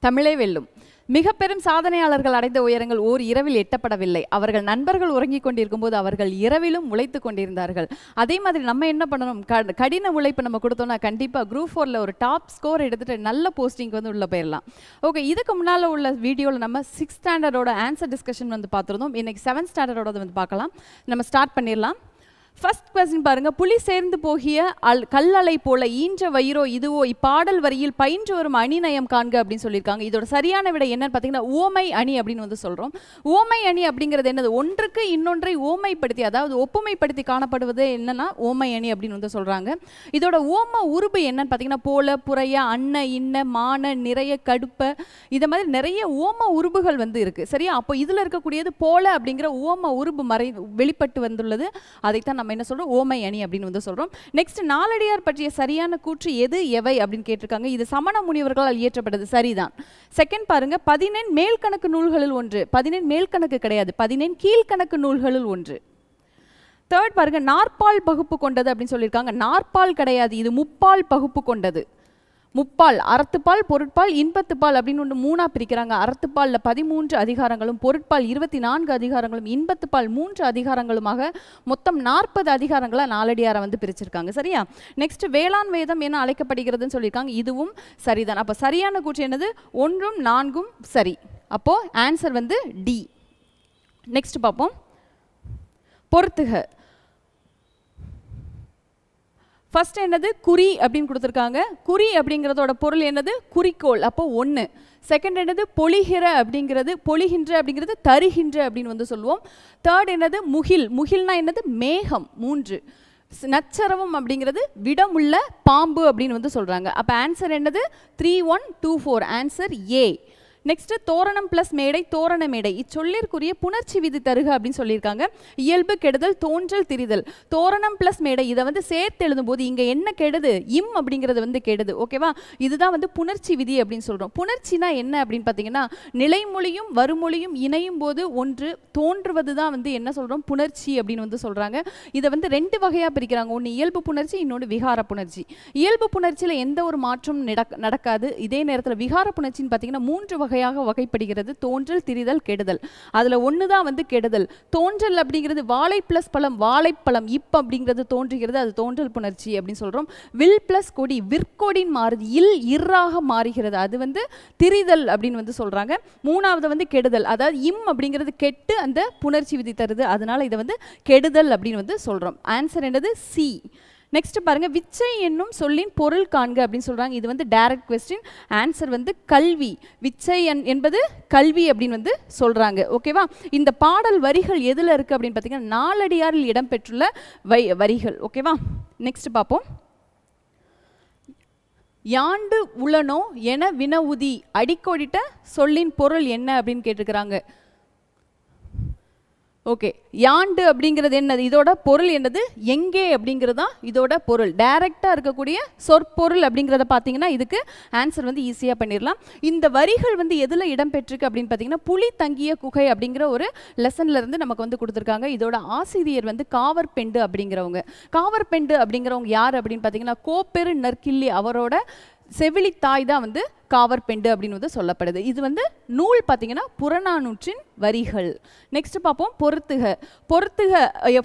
தமிழே வெல்லும். மிக பெரும் சாதனையாளர்கள் அடைந்த உயரங்கள் ஓர் இரவில் எட்டப்படவில்லை. அவர்கள் நண்பர்கள் உறங்கிக் கொண்டிருக்கும் போது அவர்கள் இரவிலும் உழைத்து கொண்டிருந்தார்கள். அதே மாதிரி நம்ம என்ன பண்ணணும், கடின உழைப்பு நம்ம கொடுத்தோம்னா கண்டிப்பாக குரூப் 4ல் ஒரு டாப் ஸ்கோர் எடுத்துட்டு நல்ல போஸ்டிங் வந்து உள்ள போயிடலாம். ஓகே, இதுக்கு முன்னால் உள்ள வீடியோவில் நம்ம 6th ஸ்டாண்டர்டோட ஆன்சர் டிஸ்கஷன் வந்து பார்த்துருந்தோம். இன்னைக்கு 7th ஸ்டாண்டர்டோட வந்து பார்க்கலாம். நம்ம ஸ்டார்ட் பண்ணிடலாம். ஃபர்ஸ்ட் கொஸ்டின் பாருங்க. புலி சேர்ந்து போகிய கல்லலை போல ஈன்ற வயிறோ இதுவோ இப்பாடல் வரியில் பயின்று வரும் அணிநயம் காண்க அப்படின்னு சொல்லியிருக்காங்க. இதோட சரியான விடை என்னன்னு பார்த்தீங்கன்னா ஓமை அணி அப்படின்னு வந்து சொல்கிறோம். ஓமை அணி அப்படிங்கிறது என்னது, ஒன்றுக்கு இன்னொன்றை ஓமைப்படுத்தி அதாவது ஒப்புமைப்படுத்தி காணப்படுவது என்னன்னா ஓமை அணி அப்படின்னு வந்து சொல்கிறாங்க. இதோட ஓம உருபு என்னன்னு பார்த்தீங்கன்னா போல, புறைய, அன்ன, இன்ன, மான, நிறைய, கடுப்ப, இதை மாதிரி நிறைய ஓம உருபுகள் வந்து இருக்குது. சரியா? அப்போ இதில் இருக்கக்கூடியது போல அப்படிங்கிற ஓம உருபு வெளிப்பட்டு வந்துள்ளது. அதைத்தான் நம்ம என்ன சொல்றோம், ஓமை அணி அப்படின்னு வந்து சொல்றோம். நெக்ஸ்ட், நாலடியார் பற்றிய சரியான கூற்று எது எவை அப்படின்னு கேட்டிருக்காங்க. இது சமண முனிவர்களால் இயற்றப்பட்டது. சரிதான். செகண்ட் பாருங்க. 14 மேல்கணக்கு நூல்களில் ஒன்று. 14 மேல்கணக்கு கிடையாது, 14 கீழ்கணக்கு நூல்களில் ஒன்று. தேர்ட் பாருங்க. நாற்பால் பகுப்பு கொண்டது அப்படின்னு சொல்லியிருக்காங்க. நாற்பால் கிடையாது, இது முப்பால் பகுப்பு கொண்டது. முப்பால், அறத்துப்பால், பொருட்பால், இன்பத்துப்பால் அப்படின்னு ஒன்று 3ஆ பிரிக்கிறாங்க. அறத்துப்பாலில் 13 அதிகாரங்களும், பொருட்பால் 24 அதிகாரங்களும், இன்பத்துப்பால் 3 அதிகாரங்களுமாக மொத்தம் 40 அதிகாரங்களை நாலடியாரை வந்து பிரிச்சிருக்காங்க. சரியா? நெக்ஸ்ட், வேளாண் வேதம் என அழைக்கப்படுகிறதுன்னு சொல்லியிருக்காங்க. இதுவும் சரிதான். அப்போ சரியான கூற்று என்னது, 1ம் 4ம் சரி. அப்போ ஆன்சர் வந்து டி. நெக்ஸ்ட் பார்ப்போம். பொறுத்துக. ஃபர்ஸ்ட் என்னது, குறி அப்படின்னு கொடுத்துருக்காங்க. குறி அப்படிங்கிறதோட பொருள் என்னது, குறிக்கோள். அப்போ 1. செகண்ட் என்னது, பொழிகிற அப்படிங்கிறது, பொழிகின்ற அப்படிங்கிறது தருகின்ற அப்படின்னு வந்து சொல்லுவோம். தேர்ட் என்னது, முகில். முகில்னா என்னது, மேகம். 3. நச்சரவம் அப்படிங்கிறது விடமுள்ள பாம்பு அப்படின்னு வந்து சொல்கிறாங்க. அப்போ ஆன்சர் என்னது, 3, 1, 2, 4. Answer A. நெக்ஸ்ட், தோரணம் பிளஸ் மேடை, தோரண மேடை. இச்சொல்லிற்குரிய புணர்ச்சி விதி தருக அப்படின்னு சொல்லியிருக்காங்க. இயல்பு, கெடுதல், தோன்றல், திரிதல். தோரணம் பிளஸ் மேடை இதை வந்து சேர்த்து எழுதும்போது இங்கே என்ன கெடுது, இம் அப்படிங்கிறது வந்து கெடுது. ஓகேவா? இதுதான் வந்து புணர்ச்சி விதி அப்படின்னு சொல்கிறோம். புணர்ச்சினா என்ன அப்படின்னு பார்த்தீங்கன்னா, நிலைமொழியும் வருமொழியும் இணையும் போது ஒன்று தோன்றுவது தான் வந்து என்ன சொல்கிறோம், புணர்ச்சி அப்படின்னு வந்து சொல்கிறாங்க. இதை வந்து 2 வகையாக பிரிக்கிறாங்க. ஒன்று இயல்பு புணர்ச்சி, இன்னொன்று விகார புணர்ச்சி. இயல்பு புணர்ச்சியில் எந்த ஒரு மாற்றமும் நடக்காது. இதே நேரத்தில் விகார புணர்ச்சின்னு பார்த்தீங்கன்னா 3 வகையாக வகைப்படுகிறது. தோன்றல், திரிதல், கெடுதல். அதுல ஒன்று தான் வந்து கெடுதல். தோன்றல் அப்படிங்கிறது வாழை பிளஸ் பழம், வாழைப்பழம். இப் அப்படிங்கிறது தோன்றுகிறது, அது தோன்றல் புணர்ச்சி அப்படின்னு சொல்றோம். வில் பிளஸ் கொடி, விற்கொடின் மாறுது, இல் இர்ராக மாறுகிறது, அது வந்து திரிதல் அப்படின்னு வந்து சொல்றாங்க. 3வது வந்து கெடுதல், அதாவது இம் அப்படிங்கிறது கெட்டு அந்த புணர்ச்சி விதி தருது, அதனால இதை வந்து கெடுதல் அப்படின்னு வந்து சொல்றோம். ஆன்சர் என்னது, சி. நெக்ஸ்ட் பாருங்க. விச்சை என்னும் சொல்லின் பொருள் காண்க அப்படின்னு சொல்றாங்க. இது வந்து டைரக்ட் கொஸ்டின். ஆன்சர் வந்து கல்வி. விச்சை என்பது கல்வி அப்படின்னு வந்து சொல்றாங்க. ஓகேவா? இந்த பாடல் வரிகள் எதுல இருக்கு அப்படின்னு பார்த்தீங்கன்னா நாலடியாரில் இடம்பெற்றுள்ள வரிகள். ஓகேவா? நெக்ஸ்ட் பார்ப்போம். யாண்டு உளனோ என வினவுதி அடிக்கோடிட்ட சொல்லின் பொருள் என்ன அப்படின்னு கேட்டிருக்கிறாங்க. ஓகே, யாண்டு அப்படிங்கிறது என்னது, இதோட பொருள் என்னது, எங்கே அப்படிங்கிறது தான் இதோட பொருள். டைரக்டாக இருக்கக்கூடிய சொற்பொருள் அப்படிங்கிறத பார்த்தீங்கன்னா இதுக்கு ஆன்சர் வந்து ஈஸியாக பண்ணிடலாம். இந்த வரிகள் வந்து எதில் இடம்பெற்றிருக்கு அப்படின்னு பார்த்தீங்கன்னா புலி தங்கிய குகை அப்படிங்கிற ஒரு லெசன்ல இருந்து நமக்கு வந்து கொடுத்துருக்காங்க. இதோட ஆசிரியர் வந்து காவற்பெண்டு அப்படிங்கிறவங்க. காவற்பெண்டு அப்படிங்கிறவங்க யார் அப்படின்னு பார்த்தீங்கன்னா கோப்பெரு நற்கிள்ளி அவரோட செவிலித்தாய் தான் வந்து காவற்பெண்டு அப்படின்னு வந்து சொல்லப்படுது. இது வந்து நூல் பார்த்தீங்கன்னா புறநானூற்றின் வரிகள். நெக்ஸ்ட் பார்ப்போம். பொறுத்துக. பொறுத்துக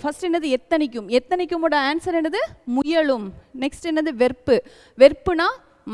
ஃபர்ஸ்ட் என்னது, எத்தனைக்கும். எத்தனைக்குமோட ஆன்சர் என்னது, முயலும். நெக்ஸ்ட் என்னது, வெற்பு. வெற்புனா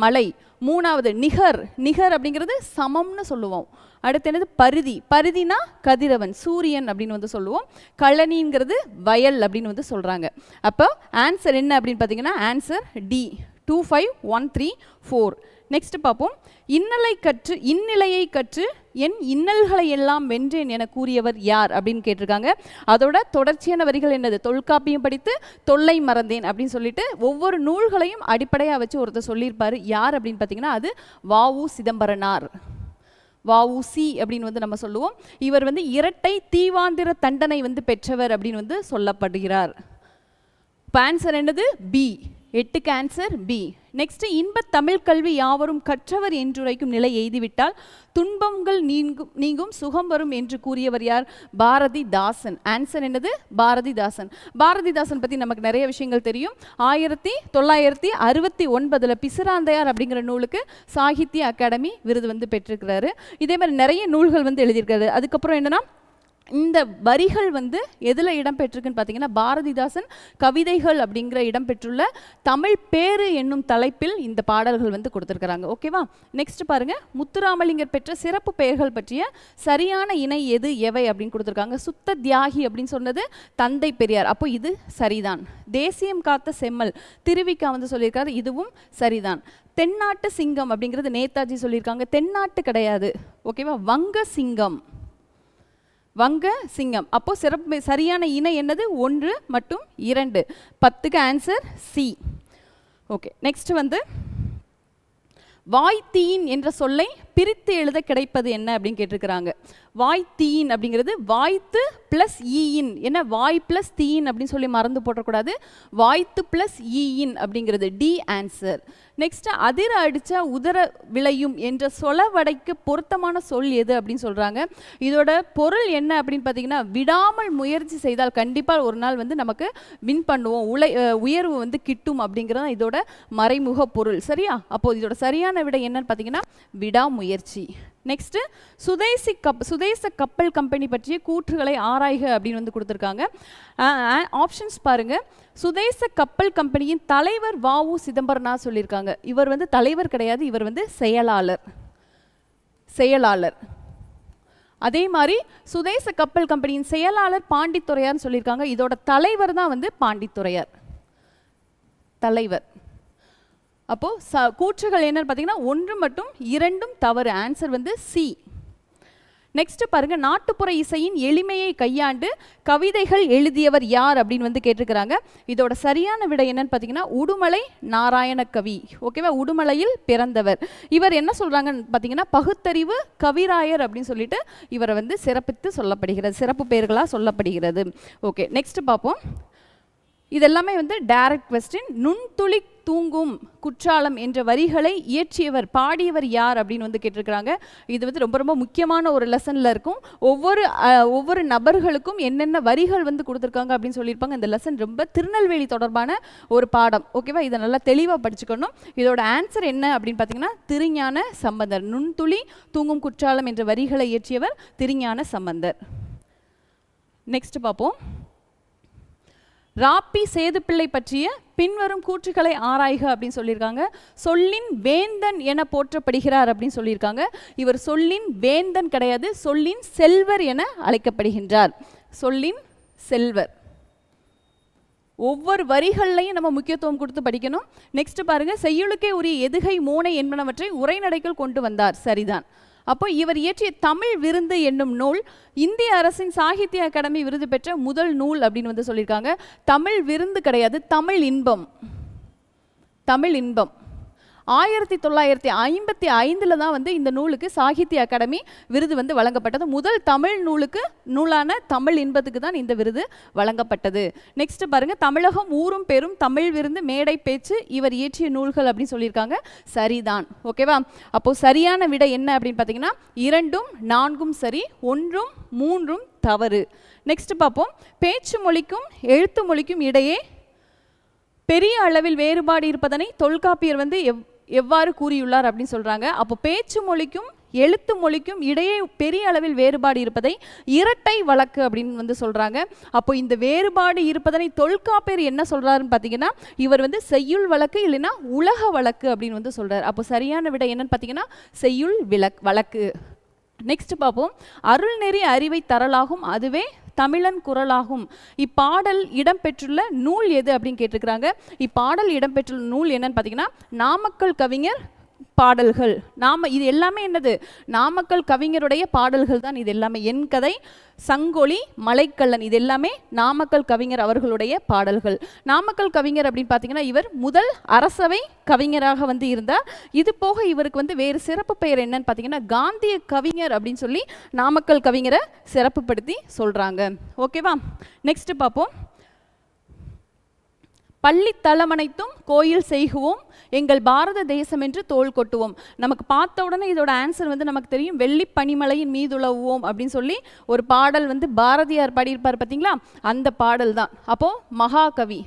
மலை. 3வது நிகர். நிகர் அப்படிங்கிறது சமம்னு சொல்லுவோம். அடுத்து என்னது, பருதி. பருதினா கதிரவன், சூரியன் அப்படின்னு வந்து சொல்லுவோம். கழனிங்கிறது வயல் அப்படின்னு வந்து சொல்றாங்க. அப்போ ஆன்சர் என்ன அப்படின்னு பார்த்தீங்கன்னா ஆன்சர் டி. 2, 5, 1, 3, 4. நெக்ஸ்ட் பார்ப்போம். இந்நிலையை கற்று என் இன்னல்களை எல்லாம் வென்றேன் என கூறியவர் யார் அப்படின்னு கேட்டிருக்காங்க. அதோட தொடர்ச்சியான வரிகள் என்னது, தொல்காப்பியம் படித்து தொல்லை மறந்தேன் அப்படின்னு சொல்லிட்டு ஒவ்வொரு நூல்களையும் அடிப்படையாக வச்சு ஒருத்தர் சொல்லியிருப்பாரு. யார் அப்படின்னு பார்த்தீங்கன்னா அது வ.உ. சிதம்பரனார். வ.உ.சி. அப்படின்னு வந்து நம்ம சொல்லுவோம். இவர் வந்து இரட்டை தீவாந்திர தண்டனை வந்து பெற்றவர் அப்படின்னு வந்து சொல்லப்படுகிறார். இப்போ ஆன்சர் என்னது, பி. 8க்கு ஆன்சர் பி. நெக்ஸ்ட் இன்பத் தமிழ் கல்வி யாவரும் கற்றவர் என்றுரைக்கும் நிலை எய்திவிட்டால் துன்பங்கள் நீங்கும் சுகம் வரும் என்று கூறியவர் யார்? பாரதிதாசன். ஆன்சர் என்னது? பாரதிதாசன். பாரதிதாசன் பற்றி நமக்கு நிறைய விஷயங்கள் தெரியும். 1969 பிசிராந்தையார் அப்படிங்கிற நூலுக்கு சாகித்ய அகாடமி விருது வந்து பெற்றிருக்கிறாரு. இதே மாதிரி நிறைய நூல்கள் வந்து எழுதியிருக்காரு. அதுக்கப்புறம் என்னன்னா இந்த வரிகள் வந்து எதில் இடம்பெற்றிருக்குன்னு பார்த்தீங்கன்னா பாரதிதாசன் கவிதைகள் அப்படிங்கிற இடம்பெற்றுள்ள தமிழ் பேரு என்னும் தலைப்பில் இந்த பாடல்கள் வந்து கொடுத்துருக்குறாங்க. ஓகேவா? நெக்ஸ்ட் பாருங்க, முத்துராமலிங்கர் பெற்ற சிறப்பு பெயர்கள் பற்றிய சரியான இணை எது எவை அப்படின்னு கொடுத்துருக்காங்க. சுத்த தியாகி அப்படின்னு சொன்னது தந்தை பெரியார், அப்போ இது சரிதான். தேசியம் காத்த செம்மல் திருவிக்கா வந்து சொல்லியிருக்காரு, இதுவும் சரிதான். தென்னாட்டு சிங்கம் அப்படிங்கிறது நேதாஜி சொல்லியிருக்காங்க, தென்னாட்டு கிடையாது. ஓகேவா? வங்க சிங்கம், வங்க சிங்கம். அப்போ சிறப்பு சரியான இணை என்னது? 1 மற்றும் 2. 10க்கு ஆன்சர் சி. ஓகே, நெக்ஸ்ட் வந்து வாய்த்தீன் என்ற சொல்லை பிரித்து எழுத கிடைப்பது என்ன அப்படின்னு கேட்டிருக்கிறாங்க. வாய்த்தீன் அப்படிங்கிறது வாய்த்து பிளஸ் ஈயின். என்ன வாய் பிளஸ் தீயின் அப்படின்னு சொல்லி மறந்து போட்டக்கூடாது. வாய்த்து பிளஸ் ஈயின் அப்படிங்கிறது டி ஆன்சர். நெக்ஸ்ட் அதிர அடிச்சா உதர விளையும் என்ற சொலவடைக்கு பொருத்தமான சொல் எது அப்படின்னு சொல்றாங்க. இதோட பொருள் என்ன அப்படின்னு பார்த்தீங்கன்னா, விடாமல் முயற்சி செய்தால் கண்டிப்பாக ஒரு நாள் வந்து நமக்கு வின் பண்ணுவோம், உயர்வு வந்து கிட்டும் அப்படிங்கிறது இதோட மறைமுக பொருள். சரியா? அப்போது இதோட சரியான விடை என்னன்னு பார்த்தீங்கன்னா விடாமுயற்சி. நெக்ஸ்ட் சுதேச கப்பல் கம்பெனி பற்றிய கூற்றுகளை ஆராய்க அப்படின்னு வந்து கொடுத்துருக்காங்க. ஆப்ஷன்ஸ் பாருங்க. சுதேச கப்பல் கம்பெனியின் தலைவர் வ.உ. சிதம்பரனார் சொல்லியிருக்காங்க. இவர் வந்து தலைவர் கிடையாது, இவர் வந்து செயலாளர். அதே மாதிரி சுதேச கப்பல் கம்பெனியின் செயலாளர் பாண்டித்துரையார்னு சொல்லியிருக்காங்க. இதோட தலைவர் தான் வந்து பாண்டித்துரையார், தலைவர். அப்போ கூற்றுகள் என்னன்னு பார்த்தீங்கன்னா 1 மற்றும் 2 தவறு. ஆன்சர் வந்து சி. நெக்ஸ்ட் பாருங்க, நாட்டுப்புற இசையின் எளிமையை கையாண்டு கவிதைகள் எழுதியவர் யார் அப்படின்னு வந்து கேட்டிருக்கிறாங்க. இதோட சரியான விடை என்னன்னு பார்த்தீங்கன்னா உடுமலை நாராயண கவி. ஓகேவா? உடுமலையில் பிறந்தவர். இவர் என்ன சொல்றாங்கன்னு பார்த்தீங்கன்னா பகுத்தறிவு கவிராயர் அப்படின்னு சொல்லிட்டு இவரை வந்து சிறப்பித்து சொல்லப்படுகிறது, சிறப்பு பெயர்களாக சொல்லப்படுகிறது. ஓகே, நெக்ஸ்ட் பார்ப்போம். இதெல்லாமே வந்து டைரக்ட் கொஸ்டின். நுண்துளி தூங்கும் குற்றாலம் என்ற வரிகளை இயற்றியவர் பாடியவர் யார் அப்படின்னு வந்து கேட்டிருக்கிறாங்க. இது வந்து ரொம்ப ரொம்ப முக்கியமான ஒரு லெசனில் இருக்கும். ஒவ்வொரு நபர்களுக்கும் என்னென்ன வரிகள் வந்து கொடுத்துருக்காங்க அப்படின்னு சொல்லியிருப்பாங்க. இந்த லெசன் ரொம்ப திருநெல்வேலி தொடர்பான ஒரு பாடம். ஓகேவா? இதை நல்லா தெளிவாக படிச்சுக்கணும். இதோட ஆன்சர் என்ன அப்படின்னு பார்த்தீங்கன்னா திருஞான சம்பந்தர். நுண்துளி தூங்கும் குற்றாலம் என்ற வரிகளை இயற்றியவர் திருஞான சம்பந்தர். நெக்ஸ்ட் பார்ப்போம். ராப்பி சேதுப்பிள்ளை பற்றிய பின்வரும் கூற்றுகளை ஆராய்க அப்படின்னு சொல்லியிருக்காங்க. சொல்லின் வேந்தன் என போற்றப்படுகிறார் அப்படின்னு சொல்லியிருக்காங்க. இவர் சொல்லின் வேந்தன் கிடையாது, சொல்லின் செல்வர் என அழைக்கப்படுகின்றார். சொல்லின் செல்வர். ஒவ்வொரு வரிகள்லையும் நம்ம முக்கியத்துவம் கொடுத்து படிக்கணும். நெக்ஸ்ட் பாருங்க, செய்யுளுக்கே உரிய எதுகை மோனை என்பனவற்றை உரைநடைக்குள் கொண்டு வந்தார். சரிதான். அப்போ இவர் இயற்றிய தமிழ் விருந்து என்னும் நூல் இந்திய அரசின் சாகித்ய அகாடமி விருது பெற்ற முதல் நூல் அப்படின்னு வந்து சொல்லியிருக்காங்க. தமிழ் விருந்து கிடையாது, தமிழ் இன்பம். 1955 தான் வந்து இந்த நூலுக்கு சாகித்ய அகாடமி விருது வந்து வழங்கப்பட்டது. முதல் தமிழ் நூலான தமிழ் இன்பத்துக்கு தான் இந்த விருது வழங்கப்பட்டது. நெக்ஸ்ட் பாருங்க, தமிழகம் ஊரும் பெரும் தமிழ் விருந்து மேடை பேச்சு இவர் இயற்றிய நூல்கள் அப்படின்னு சொல்லியிருக்காங்க. சரிதான். ஓகேவா? அப்போ சரியான விடை என்ன அப்படின்னு பார்த்தீங்கன்னா 2ம் 4ம் சரி, 1ம் 3ம் தவறு. நெக்ஸ்ட் பார்ப்போம். பேச்சு மொழிக்கும் எழுத்து மொழிக்கும் இடையே பெரிய அளவில் வேறுபாடு இருப்பதனை தொல்காப்பியர் வந்து எவ்வாறு கூறியுள்ளார் அப்படின்னு சொல்றாங்க. அப்போ பேச்சு மொழிக்கும் எழுத்து மொழிக்கும் இடையே பெரிய அளவில் வேறுபாடு இருப்பதை இரட்டை வழக்கு அப்படின்னு வந்து சொல்றாங்க. அப்போ இந்த வேறுபாடு இருப்பதனை தொல்காப்பியர் என்ன சொல்றாருன்னு பார்த்தீங்கன்னா இவர் வந்து செய்யுள் வழக்கு இல்லைன்னா உலக வழக்கு அப்படின்னு வந்து சொல்றாரு. அப்போ சரியான விடை என்னன்னு பார்த்தீங்கன்னா செய்யுள் வழக்கு. நெக்ஸ்ட் பார்ப்போம். அருள்நெறி அறிவை தரலாகும் அதுவே தமிழன் குரலாகும். இப்பாடல் இடம்பெற்றுள்ள நூல் எது அப்படின்னு கேட்டிருக்கிறாங்க. இப்பாடல் இடம்பெற்றுள்ள நூல் என்னன்னு பார்த்தீங்கன்னா நாமக்கல் கவிஞர் பாடல்கள். இது எல்லாமே என்னது? நாமக்கல் கவிஞருடைய பாடல்கள் தான். இது எல்லாமே என் கதை, சங்கொலி, மலைக்கல்லன், இது எல்லாமே நாமக்கல் கவிஞர் அவர்களுடைய பாடல்கள். நாமக்கல் கவிஞர் அப்படின்னு பார்த்தீங்கன்னா இவர் முதல் அரசவை கவிஞராக வந்து இருந்தார். இது போக இவருக்கு வந்து வேறு சிறப்பு பெயர் என்னன்னு பார்த்தீங்கன்னா காந்திய கவிஞர் அப்படின்னு சொல்லி நாமக்கல் கவிஞரை சிறப்புப்படுத்தி சொல்றாங்க. ஓகேவா? நெக்ஸ்ட் பார்ப்போம். பள்ளி தளமனைத்தும் கோயில் செய்குவோம், எங்கள் பாரத தேசம் என்று தோள் கொட்டுவோம். நமக்கு பார்த்த உடனே இதோட ஆன்சர் வந்து நமக்கு தெரியும், வெள்ளி பனிமலையின் மீதுலவுவோம் அப்படின்னு சொல்லி ஒரு பாடல் வந்து பாரதியார் பாடியிருப்பார் பார்த்தீங்களா, அந்த பாடல் தான். அப்போ மகாகவி,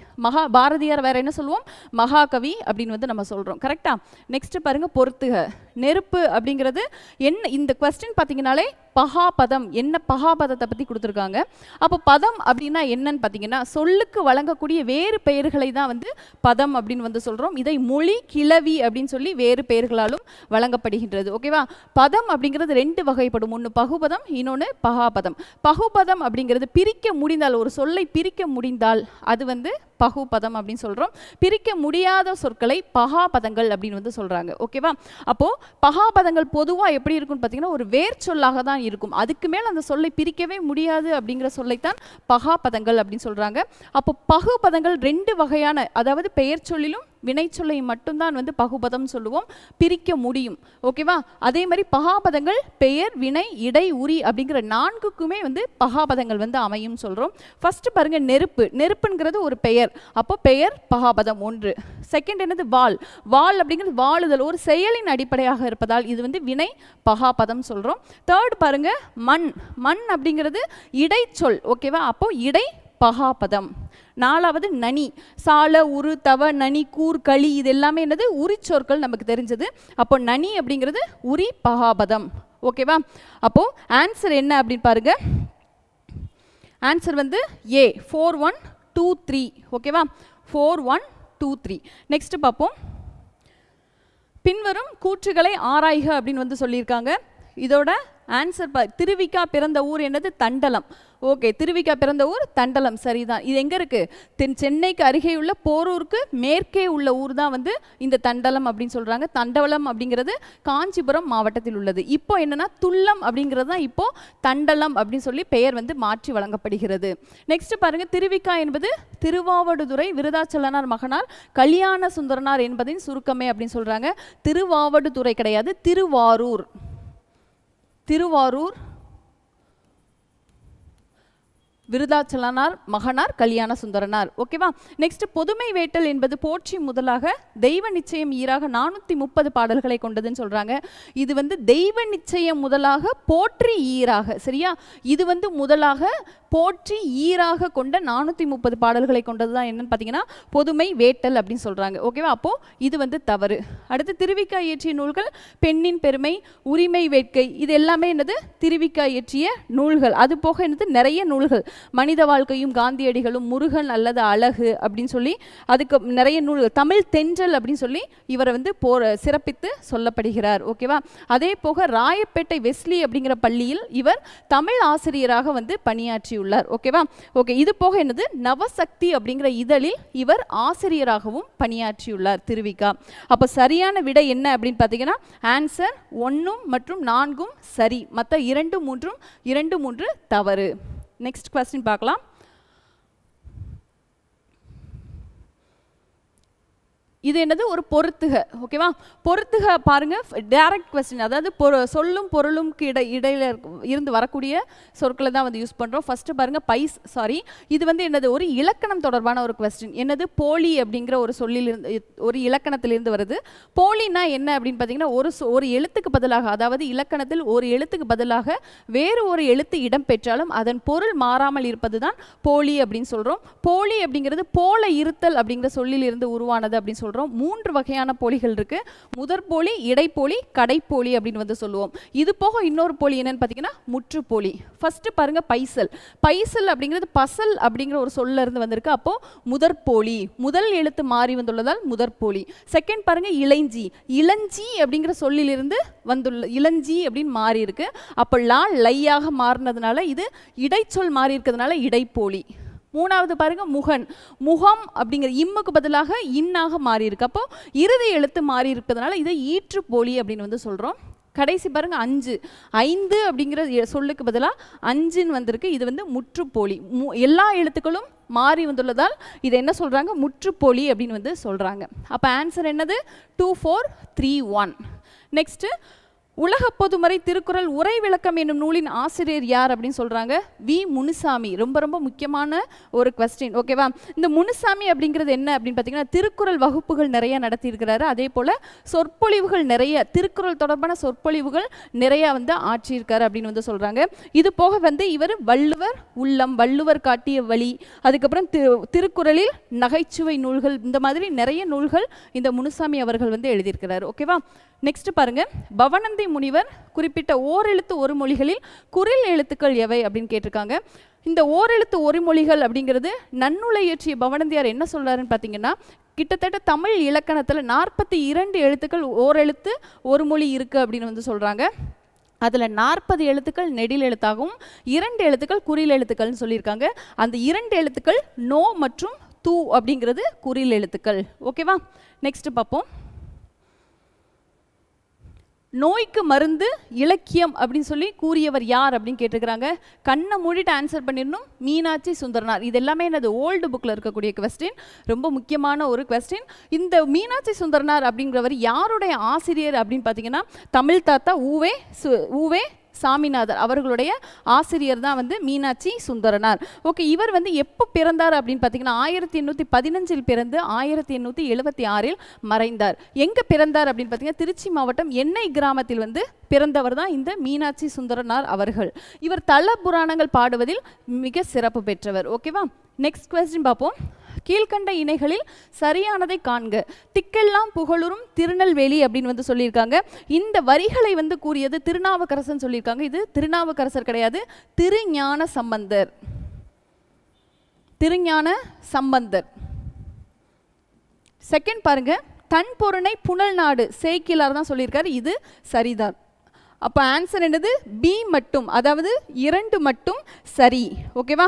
பாரதியார் வேற என்ன சொல்லுவோம், மகாகவி அப்படின்னு வந்து நம்ம சொல்றோம். கரெக்டா? நெக்ஸ்ட் பாருங்க, பொறுத்துக. நெருப்பு அப்படிங்கிறது என்ன, இந்த கொஸ்டின் பார்த்தீங்கன்னாலே பகாபதம், என்ன பகாபதத்தை பற்றி கொடுத்துருக்காங்க. அப்போ பதம் அப்படின்னா என்னன்னு பார்த்தீங்கன்னா, சொல்லுக்கு வழங்கக்கூடிய வேறு பெயர்களை தான் வந்து பதம் அப்படின்னு வந்து சொல்கிறோம். இதை மொழி கிளவி அப்படின்னு சொல்லி வேறு பெயர்களாலும் வழங்கப்படுகின்றது. ஓகேவா? பதம் அப்படிங்கிறது ரெண்டு வகைப்படும், ஒன்று பகுபதம், இன்னொன்று பகாபதம். பகுபதம் அப்படிங்கிறது பிரிக்க முடிந்தால், ஒரு சொல்லை பிரிக்க முடிந்தால் அது வந்து பகுபதம் அப்படின்னு சொல்கிறோம். பிரிக்க முடியாத சொற்களை பகாபதங்கள் அப்படின்னு வந்து சொல்கிறாங்க. ஓகேவா? அப்போது பகாபதங்கள் பொதுவாக எப்படி இருக்குன்னு பார்த்தீங்கன்னா, ஒரு வேர் சொல்லாக தான் இருக்கும். அதுக்கு மேல் அந்த சொல்லை பிரிக்கவே முடியாது அப்படிங்கிற சொல்லைத்தான் பகாபதங்கள் அப்படின்னு சொல்கிறாங்க. அப்போ பகுபதங்கள் ரெண்டு வகையான, அதாவது பெயர் சொல்லிலும் வினை சொல்லை மட்டும்தான் வந்து பகுபதம் சொல்லுவோம், பிரிக்க முடியும். ஓகேவா? அதே மாதிரி பகாபதங்கள் பெயர், வினை, இடை, உரி அப்படிங்கிற நான்குக்குமே வந்து பகாபதங்கள் வந்து அமையும் சொல்கிறோம். ஃபர்ஸ்ட் பாருங்க, நெருப்பு. நெருப்புங்கிறது ஒரு பெயர், அப்போ பெயர் பகாபதம் ஒன்று. செகண்ட் என்னது, வாள். வாள் அப்படிங்கிறது வாழுதல், ஒரு செயலின் அடிப்படையாக இருப்பதால் இது வந்து வினை பகாபதம் சொல்கிறோம். தேர்ட் பாருங்க, மண். மண் அப்படிங்கிறது இடைச்சொல். ஓகேவா? அப்போ இடை பகாபதம். நாலாவது நனி. சால, உரு, தவ, நனி, கூர், களி இது எல்லாமே என்னது, உரி சொற்கள் நமக்கு தெரிஞ்சது. அப்போ நனி அப்படிங்கிறது உரி பகாபதம். ஓகேவா? அப்போ ஆன்சர் என்ன அப்படின்னு பாருங்க, ஆன்சர் வந்து ஏ 4 1 2 3. ஓகேவா? 4 1 2 3. நெக்ஸ்ட் பார்ப்போம். பின்வரும் கூற்றுகளை ஆராய்க அப்படின்னு வந்து சொல்லியிருக்காங்க. இதோட ஆன்சர் திருவிக்கா பிறந்த ஊர் என்னது, தண்டலம். ஓகே, திருவிக்கா பிறந்த ஊர் தண்டலம், சரிதான். இது எங்கே இருக்குது, சென்னைக்கு அருகே உள்ள போரூருக்கு மேற்கே உள்ள ஊர் தான் வந்து இந்த தண்டலம் அப்படின்னு சொல்கிறாங்க. தண்டவலம் அப்படிங்கிறது காஞ்சிபுரம் மாவட்டத்தில் உள்ளது. இப்போ என்னன்னா துல்லம் அப்படிங்கிறது தான் இப்போ தண்டலம் அப்படின்னு சொல்லி பெயர் வந்து மாற்றி வழங்கப்படுகிறது. நெக்ஸ்ட் பாருங்க, திருவிக்கா என்பது திருவாவடுதுறை விருதாச்சலனார் மகனார் கல்யாண சுந்தரனார் என்பதின் சுருக்கமே அப்படின்னு சொல்கிறாங்க. திருவாவடுதுறை கிடையாது, திருவாரூர். திருவாரூர் விருதாச்சலனார் மகனார் கல்யாண சுந்தரனார். ஓகேவா? நெக்ஸ்ட், பொதுமை வேட்டல் என்பது போற்றி முதலாக தெய்வ நிச்சயம் ஈராக 430 பாடல்களை கொண்டதுன்னு சொல்றாங்க. இது வந்து தெய்வ நிச்சயம் முதலாக போற்றி ஈராக, சரியா? இது வந்து முதலாக போற்றி ஈராக கொண்ட 430 பாடல்களை கொண்டது தான் என்னன்னு பார்த்தீங்கன்னா பொதுமை வேட்டல் அப்படின்னு சொல்றாங்க. ஓகேவா? அப்போ இது வந்து தவறு. அடுத்து, திருவிக்கா இயற்றிய நூல்கள் பெண்ணின் பெருமை, உரிமை வேட்கை, இது எல்லாமே என்னது, திருவிக்கா இயற்றிய நூல்கள். அது போக என்னது, நிறைய நூல்கள், மனித வாழ்க்கையும் காந்தியடிகளும், முருகன் அல்லது அழகு அப்படின்னு சொல்லி அதுக்கு நிறைய நூல்கள், தமிழ் தென்றல் அப்படின்னு சொல்லி இவரை வந்து சிறப்பித்து சொல்லப்படுகிறார். ஓகேவா? அதே போக ராயப்பேட்டை வெஸ்லி அப்படிங்கிற பள்ளியில் இவர் தமிழ் ஆசிரியராக வந்து பணியாற்றியுள்ளார். ஓகேவா? ஓகே, இது போக என்னது, நவசக்தி அப்படிங்கிற இதழில் இவர் ஆசிரியராகவும் பணியாற்றியுள்ளார் திருவிக்கா. அப்போ சரியான விடை என்ன அப்படின்னு பார்த்தீங்கன்னா ஆன்சர் 1 மற்றும் 4 சரி, மற்ற 2 3 தவறு. நெக்ஸ்ட் கொஸ்டின் பார்க்கலாம். இது என்னது, ஒரு பொறுத்துக. ஓகேவா? பொறுத்துக பாருங்க, டைரக்ட் கொஸ்டின், அதாவது சொல்லும் பொருளும் இடையில இருந்து வரக்கூடிய சொற்களை தான் வந்து யூஸ் பண்றோம். ஃபர்ஸ்ட் பாருங்க, இது வந்து என்னது, ஒரு இலக்கணம் தொடர்பான ஒரு கொஸ்டின். என்னது, போலி அப்படிங்கிற ஒரு சொல்லிலிருந்து, ஒரு இலக்கணத்திலிருந்து வருது. போலினா என்ன அப்படின்னு பார்த்தீங்கன்னா, ஒரு எழுத்துக்கு பதிலாக, அதாவது இலக்கணத்தில் ஒரு எழுத்துக்கு பதிலாக வேறு ஒரு எழுத்து இடம் பெற்றாலும் அதன் பொருள் மாறாமல் இருப்பது தான் போலி அப்படின்னு சொல்றோம். போலி அப்படிங்கிறது போல இருத்தல் அப்படிங்கிற சொல்லிலிருந்து உருவானது அப்படின்னு சொல்றோம். 3 வகையான போலிகள் இருக்கு. முதற் போலி, இடைப்போலி, கடைப்போலி அப்படின்னு வந்து சொல்லுவோம். இது போக இன்னொரு போலி என்னன்னு பார்த்தீங்கன்னா முற்றுப்போலி. ஃபர்ஸ்ட் பாருங்க, பைசல். பைசல் அப்படிங்கிறது பசல் அப்படிங்கிற ஒரு சொல்ல இருந்து வந்திருக்கு. அப்போ முதற்போலி, முதல் எழுத்து மாறி வந்துள்ளதால் முதற்போலி. செகண்ட் பாருங்க, இளைஞ்சி. இளஞ்சி அப்படிங்கிற சொல்லிலிருந்து வந்துள்ள, இளஞ்சி அப்படின்னு மாறி இருக்கு. அப்போ லா லையாக மாறினதுனால இது இடைச்சொல் மாறி இருக்கிறதுனால இடைப்போலி. மூணாவது பாருங்க, முகன். முகம் அப்படிங்கிற இம்முக்கு பதிலாக இன்னாக மாறி இருக்கு. அப்போ இறுதி எழுத்து மாறி இருக்கிறதுனால இதை ஈற்றுப்போலி அப்படின்னு வந்து சொல்றோம். கடைசி பாருங்க, 5 அப்படிங்கிற சொல்லுக்கு பதிலாக 5ன்னு வந்திருக்கு. இது வந்து முற்றுப்போலி. எல்லா எழுத்துக்களும் மாறி வந்துள்ளதால் இதை என்ன சொல்றாங்க, முற்றுப்போலி அப்படின்னு வந்து சொல்றாங்க. அப்போ ஆன்சர் என்னது, 2 4 3 1. நெக்ஸ்ட், உலக பொதுமறை திருக்குறள் உரை விளக்கம் என்னும் நூலின் ஆசிரியர் யார் அப்படின்னு சொல்றாங்க? வி முனுசாமி. ரொம்ப ரொம்ப முக்கியமான ஒரு क्वेश्चन. ஓகேவா? இந்த முனுசாமி அப்படிங்கிறது என்ன அப்படின்னு பார்த்தீங்கன்னா, திருக்குறள் வகுப்புகள் நிறைய நடத்தி இருக்கிறாரு. அதே போல சொற்பொழிவுகள் நிறைய, திருக்குறள் தொடர்பான சொற்பொழிவுகள் நிறைய வந்து ஆற்றியிருக்காரு அப்படின்னு வந்து சொல்றாங்க. இது போக வந்து இவர் வள்ளுவர் உள்ளம், வள்ளுவர் காட்டிய வழி, அதுக்கப்புறம் திருக்குறளில் நகைச்சுவை நூல்கள், இந்த மாதிரி நிறைய நூல்கள் இந்த முனுசாமி அவர்கள் வந்து எழுதியிருக்கிறார். ஓகேவா? நெக்ஸ்ட் பாருங்க, பவனந்தி முனிவர் குறிப்பிட்ட ஓரெழுத்து ஒரு மொழிகளில் குறில் எழுத்துக்கள் எவை அப்படின்னு கேட்டிருக்காங்க. இந்த ஓரெழுத்து ஒரு மொழிகள் அப்படிங்கிறது நன்னூலை இயற்றிய பவனந்தியார் என்ன சொல்றாருன்னு பார்த்தீங்கன்னா, கிட்டத்தட்ட தமிழ் இலக்கணத்தில் 42 எழுத்துக்கள் ஓரெழுத்து ஒரு மொழி இருக்கு அப்படின்னு வந்து சொல்றாங்க. அதில் 40 எழுத்துக்கள் நெடில் எழுத்தாகவும் 2 எழுத்துக்கள் குறில் எழுத்துக்கள்னு சொல்லியிருக்காங்க. அந்த 2 எழுத்துக்கள் நோ மற்றும் தூ அப்படிங்கிறது குறில் எழுத்துக்கள். ஓகேவா? நெக்ஸ்ட் பார்ப்போம். நோய்க்கு மருந்து இலக்கியம் அப்படின்னு சொல்லி கூறியவர் யார் அப்படின்னு கேட்டிருக்கிறாங்க. கண்ணை மூடிட்டு ஆன்சர் பண்ணிடணும். மீனாட்சி சுந்தரனார். இது எல்லாமே என்னது ஓல்டு புக்கில் இருக்கக்கூடிய கொஸ்டின், ரொம்ப முக்கியமான ஒரு கொஸ்டின். இந்த மீனாட்சி சுந்தரனார் அப்படிங்கிறவர் யாருடைய ஆசிரியர் அப்படின்னு பார்த்தீங்கன்னா, தமிழ் தாத்தா ஊவே சாமிநாதர் அவர்களுடைய ஆசிரியர் தான் வந்து மீனாட்சி சுந்தரனார். ஓகே, இவர் வந்து எப்போ பிறந்தார் அப்படின்னு பார்த்தீங்கன்னா 1815 பிறந்து 1876 மறைந்தார். எங்கே பிறந்தார் அப்படின்னு பார்த்தீங்கன்னா, திருச்சி மாவட்டம் எண்ணெய் கிராமத்தில் வந்து பிறந்தவர் தான் இந்த மீனாட்சி சுந்தரனார் அவர்கள். இவர் தல புராணங்கள் பாடுவதில் மிக சிறப்பு பெற்றவர். ஓகேவா? நெக்ஸ்ட் கொஸ்டின் பார்ப்போம். கீழ்கண்ட இணைகளில் சரியானதை காண்க. திக்கெல்லாம் புகழுறும் திருநெல்வேலி அப்படின்னு வந்து சொல்லியிருக்காங்க. இந்த வரிகளை வந்து கூறியது திருநாவுக்கரசன் சொல்லியிருக்காங்க. இது திருநாவுக்கரசர் கிடையாது, திருஞான சம்பந்தர். திருஞான சம்பந்தர். செகண்ட் பாருங்க, தன் பொருணை புனல் நாடு சேக்கிலார் தான் சொல்லியிருக்காரு. இது சரிதான். அப்போ ஆன்சர் என்னது? பி மட்டும், அதாவது 2 மட்டும் சரி. ஓகேவா?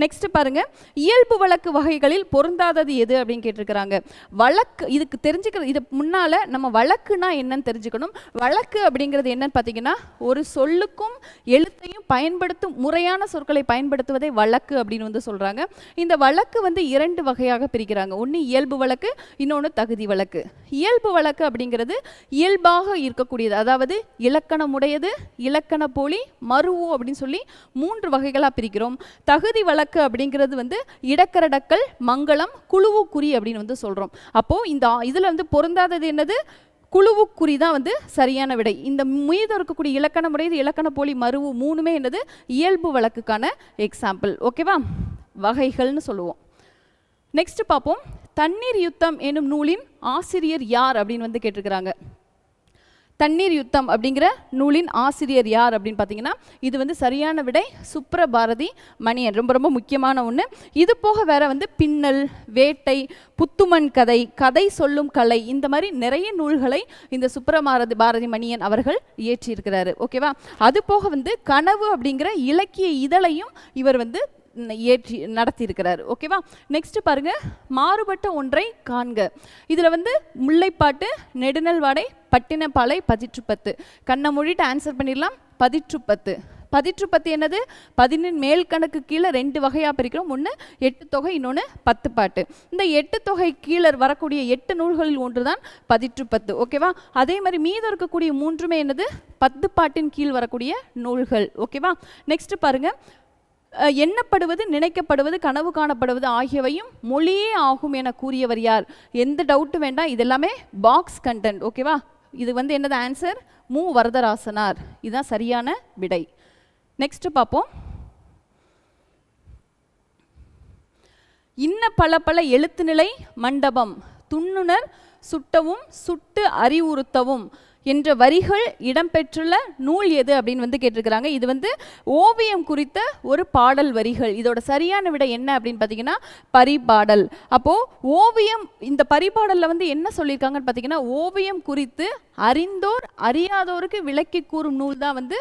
நெக்ஸ்ட் பாருங்க, இயல்பு வழக்கு வகைகளில் பொருந்தாதது எது அப்படின்னு கேட்டிருக்கிறாங்க. வழக்கு, இதுக்கு தெரிஞ்சுக்கிறது, இது முன்னால நம்ம வழக்குனா என்னன்னு தெரிஞ்சுக்கணும். வழக்கு அப்படிங்கிறது என்னன்னு பார்த்தீங்கன்னா, ஒரு சொல்லுக்கும் எழுத்தையும் பயன்படுத்தும் முறையான சொற்களை பயன்படுத்துவதை வழக்கு அப்படின்னு வந்து சொல்றாங்க. இந்த வழக்கு வந்து 2 வகையாக பிரிக்கிறாங்க. ஒன்று இயல்பு வழக்கு, இன்னொன்று தகுதி வழக்கு. இயல்பு வழக்கு அப்படிங்கிறது இயல்பாக இருக்கக்கூடியது, அதாவது இலக்கணமுடையது, இலக்கண போலி, மருவு அப்படின்னு சொல்லி 3 வகைகளாக பிரிக்கிறோம். தகுதி வழக்கு அப்படிங்கிறது வந்து இடக்கரடக்கல், மங்களம், குழுவுக்குறி அப்படின்னு வந்து சொல்றோம். அப்போ இந்த இதுல வந்து பொருந்தாதது என்னது? குழுவுக்குறி தான் வந்து சரியான விடை. இந்த மீது இருக்கக்கூடிய இலக்கண முறையது, இலக்கண போலி, மருவு 3மே என்னது? இயல்பு வழக்குக்கான எக்ஸாம்பிள். ஓகேவா? வகைகள்னு சொல்லுவோம். நெக்ஸ்ட் பார்ப்போம். தண்ணீர் யுத்தம் என்னும் நூலின் ஆசிரியர் யார் அப்படின்னு வந்து கேட்டிருக்கிறாங்க. தண்ணீர் யுத்தம் அப்படிங்கிற நூலின் ஆசிரியர் யார் அப்படின்னு பார்த்தீங்கன்னா, இது வந்து சரியான விடை சுப்ரபாரதி மணியன். ரொம்ப ரொம்ப முக்கியமான ஒன்று. இது போக வேற வந்து பின்னல், வேட்டை, புத்துமன் கதை, கதை சொல்லும் கலை, இந்த மாதிரி நிறைய நூல்களை இந்த சுப்ரபாரதி மணியன் அவர்கள் இயற்றியிருக்கிறாரு. ஓகேவா? அது போக வந்து கனவு அப்படிங்கிற இலக்கிய இதழையும் இவர் வந்து ஏற்றி நடத்தியிருக்கிறார். ஓகேவா? நெக்ஸ்ட் பாருங்க, மாறுபட்ட ஒன்றை காண்க. இதில் வந்து முல்லைப்பாட்டு, நெடுநல்வாடை, பட்டினப்பாலை, பதிற்றுப்பத்து. கண்ணை மூடிட்டு ஆன்சர் பண்ணிடலாம். பதிற்றுப்பத்து. பதிற்றுப்பத்து என்னது? 10 மேல் கணக்கு கீழே 2 வகையாக பிரிக்கிறோம். ஒன்று 8 தொகை, இன்னொன்று 10 பாட்டு. இந்த 8 தொகை கீழே வரக்கூடிய 8 நூல்களில் ஒன்று தான் பதிற்றுப்பத்து. ஓகேவா? அதே மாதிரி மீதம் இருக்கக்கூடிய 3மே என்னது? 10 பாட்டின் கீழ் வரக்கூடிய நூல்கள். ஓகேவா? நெக்ஸ்ட் பாருங்க, எண்ணப்படுவது, நினைக்கப்படுவது, கனவு காணப்படுவது ஆகியவையும் மொழியே ஆகும் என கூறியவர் யார்? எந்த டவுட்டும் வேண்டாம், இதெல்லாமே பாக்ஸ் கண்டென்ட். ஓகேவா? இது வந்து என்னது ஆன்சர்? மு வரதராசனார். இதுதான் சரியான விடை. நெக்ஸ்ட் பார்ப்போம். இன்ன பல பல எழுத்துநிலை மண்டபம் துண்ணுணர் சுட்டவும் சுட்டு அறிவுறுத்தவும் என்ற வரிகள் இடம்பெற்றுள்ள நூல் எது அப்படின்னு வந்து கேட்டிருக்கிறாங்க. இது வந்து ஓவியம் குறித்த ஒரு பாடல் வரிகள். இதோட சரியான விடை என்ன அப்படின்னு பார்த்தீங்கன்னா பரிபாடல். அப்போது ஓவியம், இந்த பரிபாடலில் வந்து என்ன சொல்லியிருக்காங்கன்னு பார்த்தீங்கன்னா, ஓவியம் குறித்து அறிந்தோர் அறியாதோருக்கு விளக்கி கூறும் நூல் தான் வந்து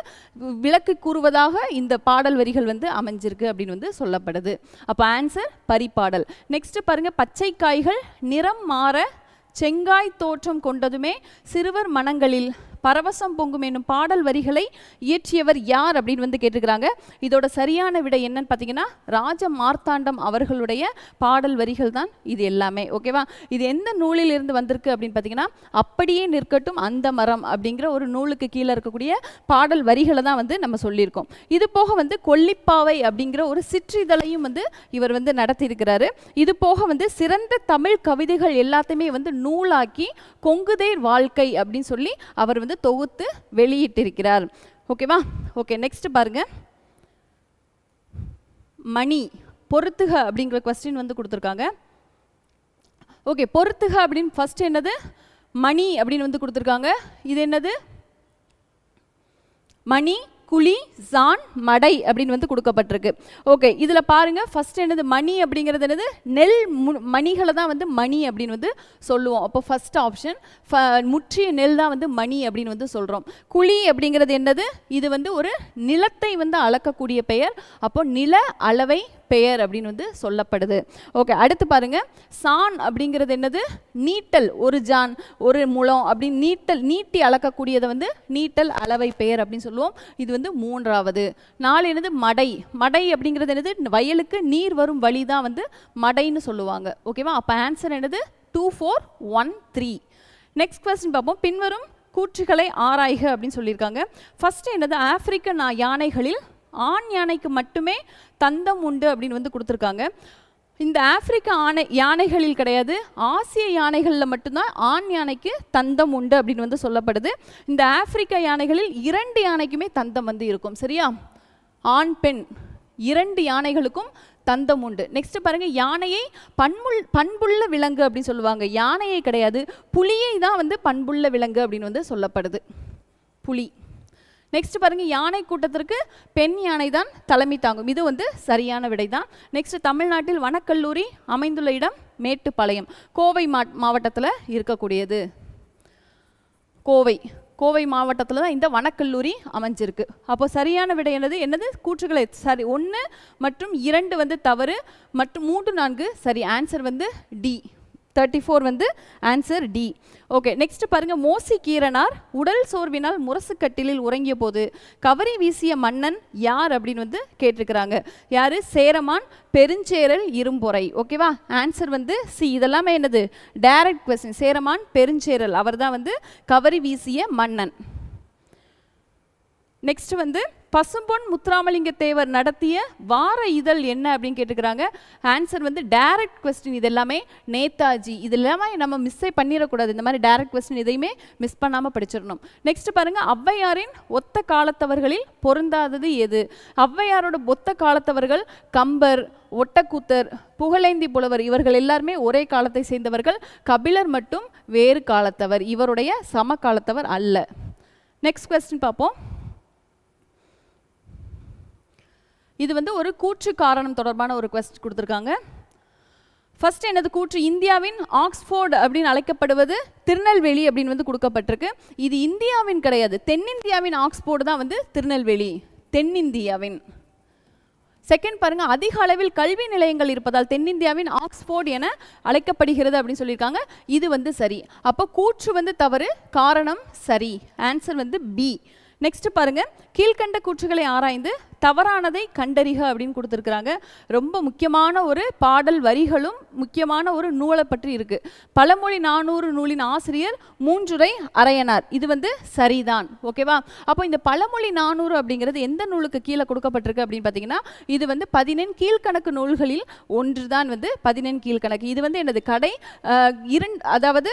விளக்கி கூறுவதாக இந்த பாடல் வரிகள் வந்து அமைஞ்சிருக்கு அப்படின்னு வந்து சொல்லப்படுது. அப்போ ஆன்சர் பரிபாடல். நெக்ஸ்ட் பாருங்க, பச்சை காய்கள் நிறம் மாற செங்காய் தோற்றம் கொண்டதுமே சிறுவர் மனங்களில் பரவசம் பொங்கும் என்னும் பாடல் வரிகளை இயற்றியவர் யார் அப்படின்னு வந்து கேட்டிருக்கிறாங்க. இதோட சரியான விடை என்னன்னு பார்த்தீங்கன்னா ராஜ மார்த்தாண்டம் அவர்களுடைய பாடல் வரிகள் தான் இது எல்லாமே. ஓகேவா? இது எந்த நூலில் இருந்து வந்திருக்கு அப்படின்னு பார்த்தீங்கன்னா அப்படியே நிற்கட்டும் அந்த மரம் அப்படிங்கிற ஒரு நூலுக்கு கீழே இருக்கக்கூடிய பாடல் வரிகளை தான் வந்து நம்ம சொல்லியிருக்கோம். இது போக வந்து கொல்லிப்பாவை அப்படிங்கிற ஒரு சிற்றிதழையும் வந்து இவர் வந்து நடத்தியிருக்கிறாரு. இது போக வந்து சிறந்த தமிழ் கவிதைகள் எல்லாத்தையுமே வந்து நூலாக்கி கொங்குதேர் வாழ்க்கை அப்படின்னு சொல்லி அவர் வந்து தொகுத்து வெளியிட்டிருக்கிறார். ஓகேவா? ஓகே, நெக்ஸ்ட் பாருங்க. மணி பொறுத்துக அப்படிங்கிற கொஸ்டின் வந்து கொடுத்துருக்காங்க. ஓகே, பொறுத்துக அப்படின்னு ஃபர்ஸ்ட் என்னது? மணி அப்படின்னு வந்து கொடுத்துருக்காங்க. இது என்னது? மணி, குழி, ஜான், மடை அப்படின்னு வந்து கொடுக்கப்பட்டிருக்கு. ஓகே, இதில் பாருங்க ஃபர்ஸ்ட் என்னது? மணி அப்படிங்கிறது என்னது? நெல் மணிகளை தான் வந்து மணி அப்படின்னு வந்து சொல்லுவோம். அப்போ ஃபர்ஸ்ட் ஆப்ஷன் முற்றிய நெல் தான் வந்து மணி அப்படின்னு வந்து சொல்கிறோம். குழி அப்படிங்கிறது என்னது? இது வந்து ஒரு நிலத்தை வந்து அளக்கக்கூடிய பெயர். அப்போ நில அளவை பெயர் அப்படின்னு வந்து சொல்லப்படுது. ஓகே, அடுத்து பாருங்க. சான் அப்படிங்கிறது என்னது? நீட்டல், ஒரு ஜான் ஒரு முழம் அப்படின்னு நீட்டி அளக்கக்கூடியதை வந்து நீட்டல் அளவை பெயர் அப்படின்னு சொல்லுவோம். இது வந்து மூன்றாவது. நாலு என்னது? மடை. மடை அப்படிங்கிறது என்னது? வயலுக்கு நீர் வரும் வழி தான் வந்து மடைன்னு சொல்லுவாங்க. ஓகேவா? அப்போ ஆன்சர் என்னது? 2, 4, 1, 3. நெக்ஸ்ட் கொஸ்டின் பார்ப்போம். பின்வரும் கூற்றுகளை ஆராய்க அப்படின்னு சொல்லியிருக்காங்க. ஃபர்ஸ்ட் என்னது? ஆப்பிரிக்க யானைகளில் ஆண் யானைக்கு மட்டுமே தந்தம் உண்டு அப்படின்னு வந்து கொடுத்துருக்காங்க. இந்த ஆப்பிரிக்க யானைகளில் கிடையாது, ஆசிய யானைகளில் மட்டும்தான் ஆண் யானைக்கு தந்தம் உண்டு அப்படின்னு வந்து சொல்லப்படுது. இந்த ஆப்பிரிக்க யானைகளில் 2 யானைக்குமே தந்தம் வந்து இருக்கும். சரியா? ஆண் பெண் 2 யானைகளுக்கும் தந்தம் உண்டு. நெக்ஸ்ட் பாருங்க. யானையை பண்புள்ள விலங்கு அப்படின்னு சொல்லுவாங்க. யானையை கிடையாது, புலியை தான் வந்து பண்புள்ள விலங்கு அப்படின்னு வந்து சொல்லப்படுது. புலி. நெக்ஸ்ட் பாருங்க. யானை கூட்டத்திற்கு பெண் யானை தான் தலைமை தாங்கும். இது வந்து சரியான விடை தான். நெக்ஸ்ட் தமிழ்நாட்டில் வனக்கல்லூரி அமைந்துள்ள இடம் மேட்டுப்பாளையம், கோவை மாவட்டத்தில் இருக்கக்கூடியது. கோவை மாவட்டத்தில் தான் இந்த வனக்கல்லூரி அமைஞ்சிருக்கு. அப்போ சரியான விடை என்னது? கூற்றுகளை சரி 1 மற்றும் 2 வந்து தவறு மற்றும் 3, 4 சரி. ஆன்சர் வந்து டி. 34 வந்து ஆன்சர் டி. ஓகே, நெக்ஸ்ட் பாருங்க. மோசி கீரனார் உடல் சோர்வினால் முரசுக்கட்டிலில் உறங்கிய போது கவரி வீசிய மன்னன் யார் அப்படின்னு வந்து கேட்டிருக்கிறாங்க. யாரு? சேரமான், பெருஞ்சேரல், இரும்பொறை. ஓகேவா? ஆன்சர் வந்து சி. இதெல்லாமே என்னது? Direct question. சேரமான், பெருஞ்சேரல் அவர் தான் வந்து கவரி வீசிய மன்னன். நெக்ஸ்ட் வந்து பசும்பொன் முத்துராமலிங்க தேவர் நடத்திய வார இதழ் என்ன அப்படின்னு கேட்டுக்கிறாங்க. ஆன்சர் வந்து டைரக்ட் கொஸ்டின். இது எல்லாமே நேதாஜி. இது எல்லாமே நம்ம மிஸ்ஸே பண்ணிடக்கூடாது. இந்த மாதிரி டைரக்ட் கொஸ்டின் இதையுமே மிஸ் பண்ணாமல் படிச்சிடணும். நெக்ஸ்ட் பாருங்க. ஔவையாரின் ஒத்த காலத்தவர்களில் பொருந்தாதது எது? ஔவையாரோட ஒத்த காலத்தவர்கள் கம்பர், ஒட்டக்கூத்தர், புகழேந்தி புலவர் இவர்கள் எல்லாருமே ஒரே காலத்தை சேர்ந்தவர்கள். கபிலர் மட்டும் வேறு காலத்தவர், இவருடைய சம காலத்தவர் அல்ல. நெக்ஸ்ட் கொஸ்டின் பார்ப்போம். இது வந்து ஒரு கூற்று காரணம் தொடர்பான ஒரு கொஸ்டின் கொடுத்துருக்காங்க. ஃபர்ஸ்ட் என்னது? கூற்று. இந்தியாவின் ஆக்ஸ்போர்டு அப்படின்னு அழைக்கப்படுவது திருநெல்வேலி அப்படின்னு வந்து கொடுக்கப்பட்டிருக்கு. இது இந்தியாவின் கிடையாது, தென்னிந்தியாவின் ஆக்ஸ்போர்டு தான் வந்து திருநெல்வேலி, தென்னிந்தியாவின். செகண்ட் பாருங்க. அதிக அளவில் கல்வி நிலையங்கள் இருப்பதால் தென்னிந்தியாவின் ஆக்ஸ்போர்டு என அழைக்கப்படுகிறது அப்படின்னு சொல்லியிருக்காங்க. இது வந்து சரி. அப்போ கூற்று வந்து தவறு, காரணம் சரி. ஆன்சர் வந்து பி. நெக்ஸ்ட் பாருங்க. கீழ்கண்ட கூற்றுகளை ஆராய்ந்து தவறானதை கண்டறிக அப்படின்னு கொடுத்துருக்குறாங்க. ரொம்ப முக்கியமான ஒரு பாடல் வரிகளும் முக்கியமான ஒரு நூலை பற்றி இருக்கு. பழமொழி 400 நூலின் ஆசிரியர் மூன்றுரை அரையனார். இது வந்து சரிதான். ஓகேவா? அப்போ இந்த பழமொழி 400 அப்படிங்கிறது எந்த நூலுக்கு கீழே கொடுக்கப்பட்டிருக்கு அப்படின்னு பார்த்தீங்கன்னா இது வந்து 14 கீழ்கணக்கு நூல்களில் ஒன்று தான் வந்து 14 கீழ்கணக்கு. இது வந்து என்னது? கடை அதாவது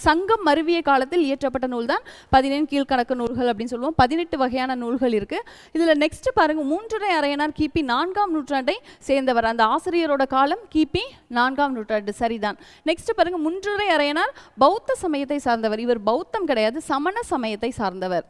சங்கம் மருவிய காலத்தில் இயற்றப்பட்ட நூல் தான் 14 கீழ்கணக்கு நூல்கள் அப்படின்னு சொல்லுவோம். 18 வகையான நூல்கள் இருக்கு. இதுல நெக்ஸ்ட் பாருங்க. மூன்றுரை அரையனார் கிபி 4ஆம் நூற்றாண்டை சேர்ந்தவர். அந்த ஆசிரியரோட காலம் கிபி 4ஆம் நூற்றாண்டு. சரிதான். நெக்ஸ்ட் பாருங்க. மூன்றுரை அரையனார் பௌத்த சமயத்தை சார்ந்தவர். இவர் பௌத்தம் கிடையாது, சமண சமயத்தை சார்ந்தவர்.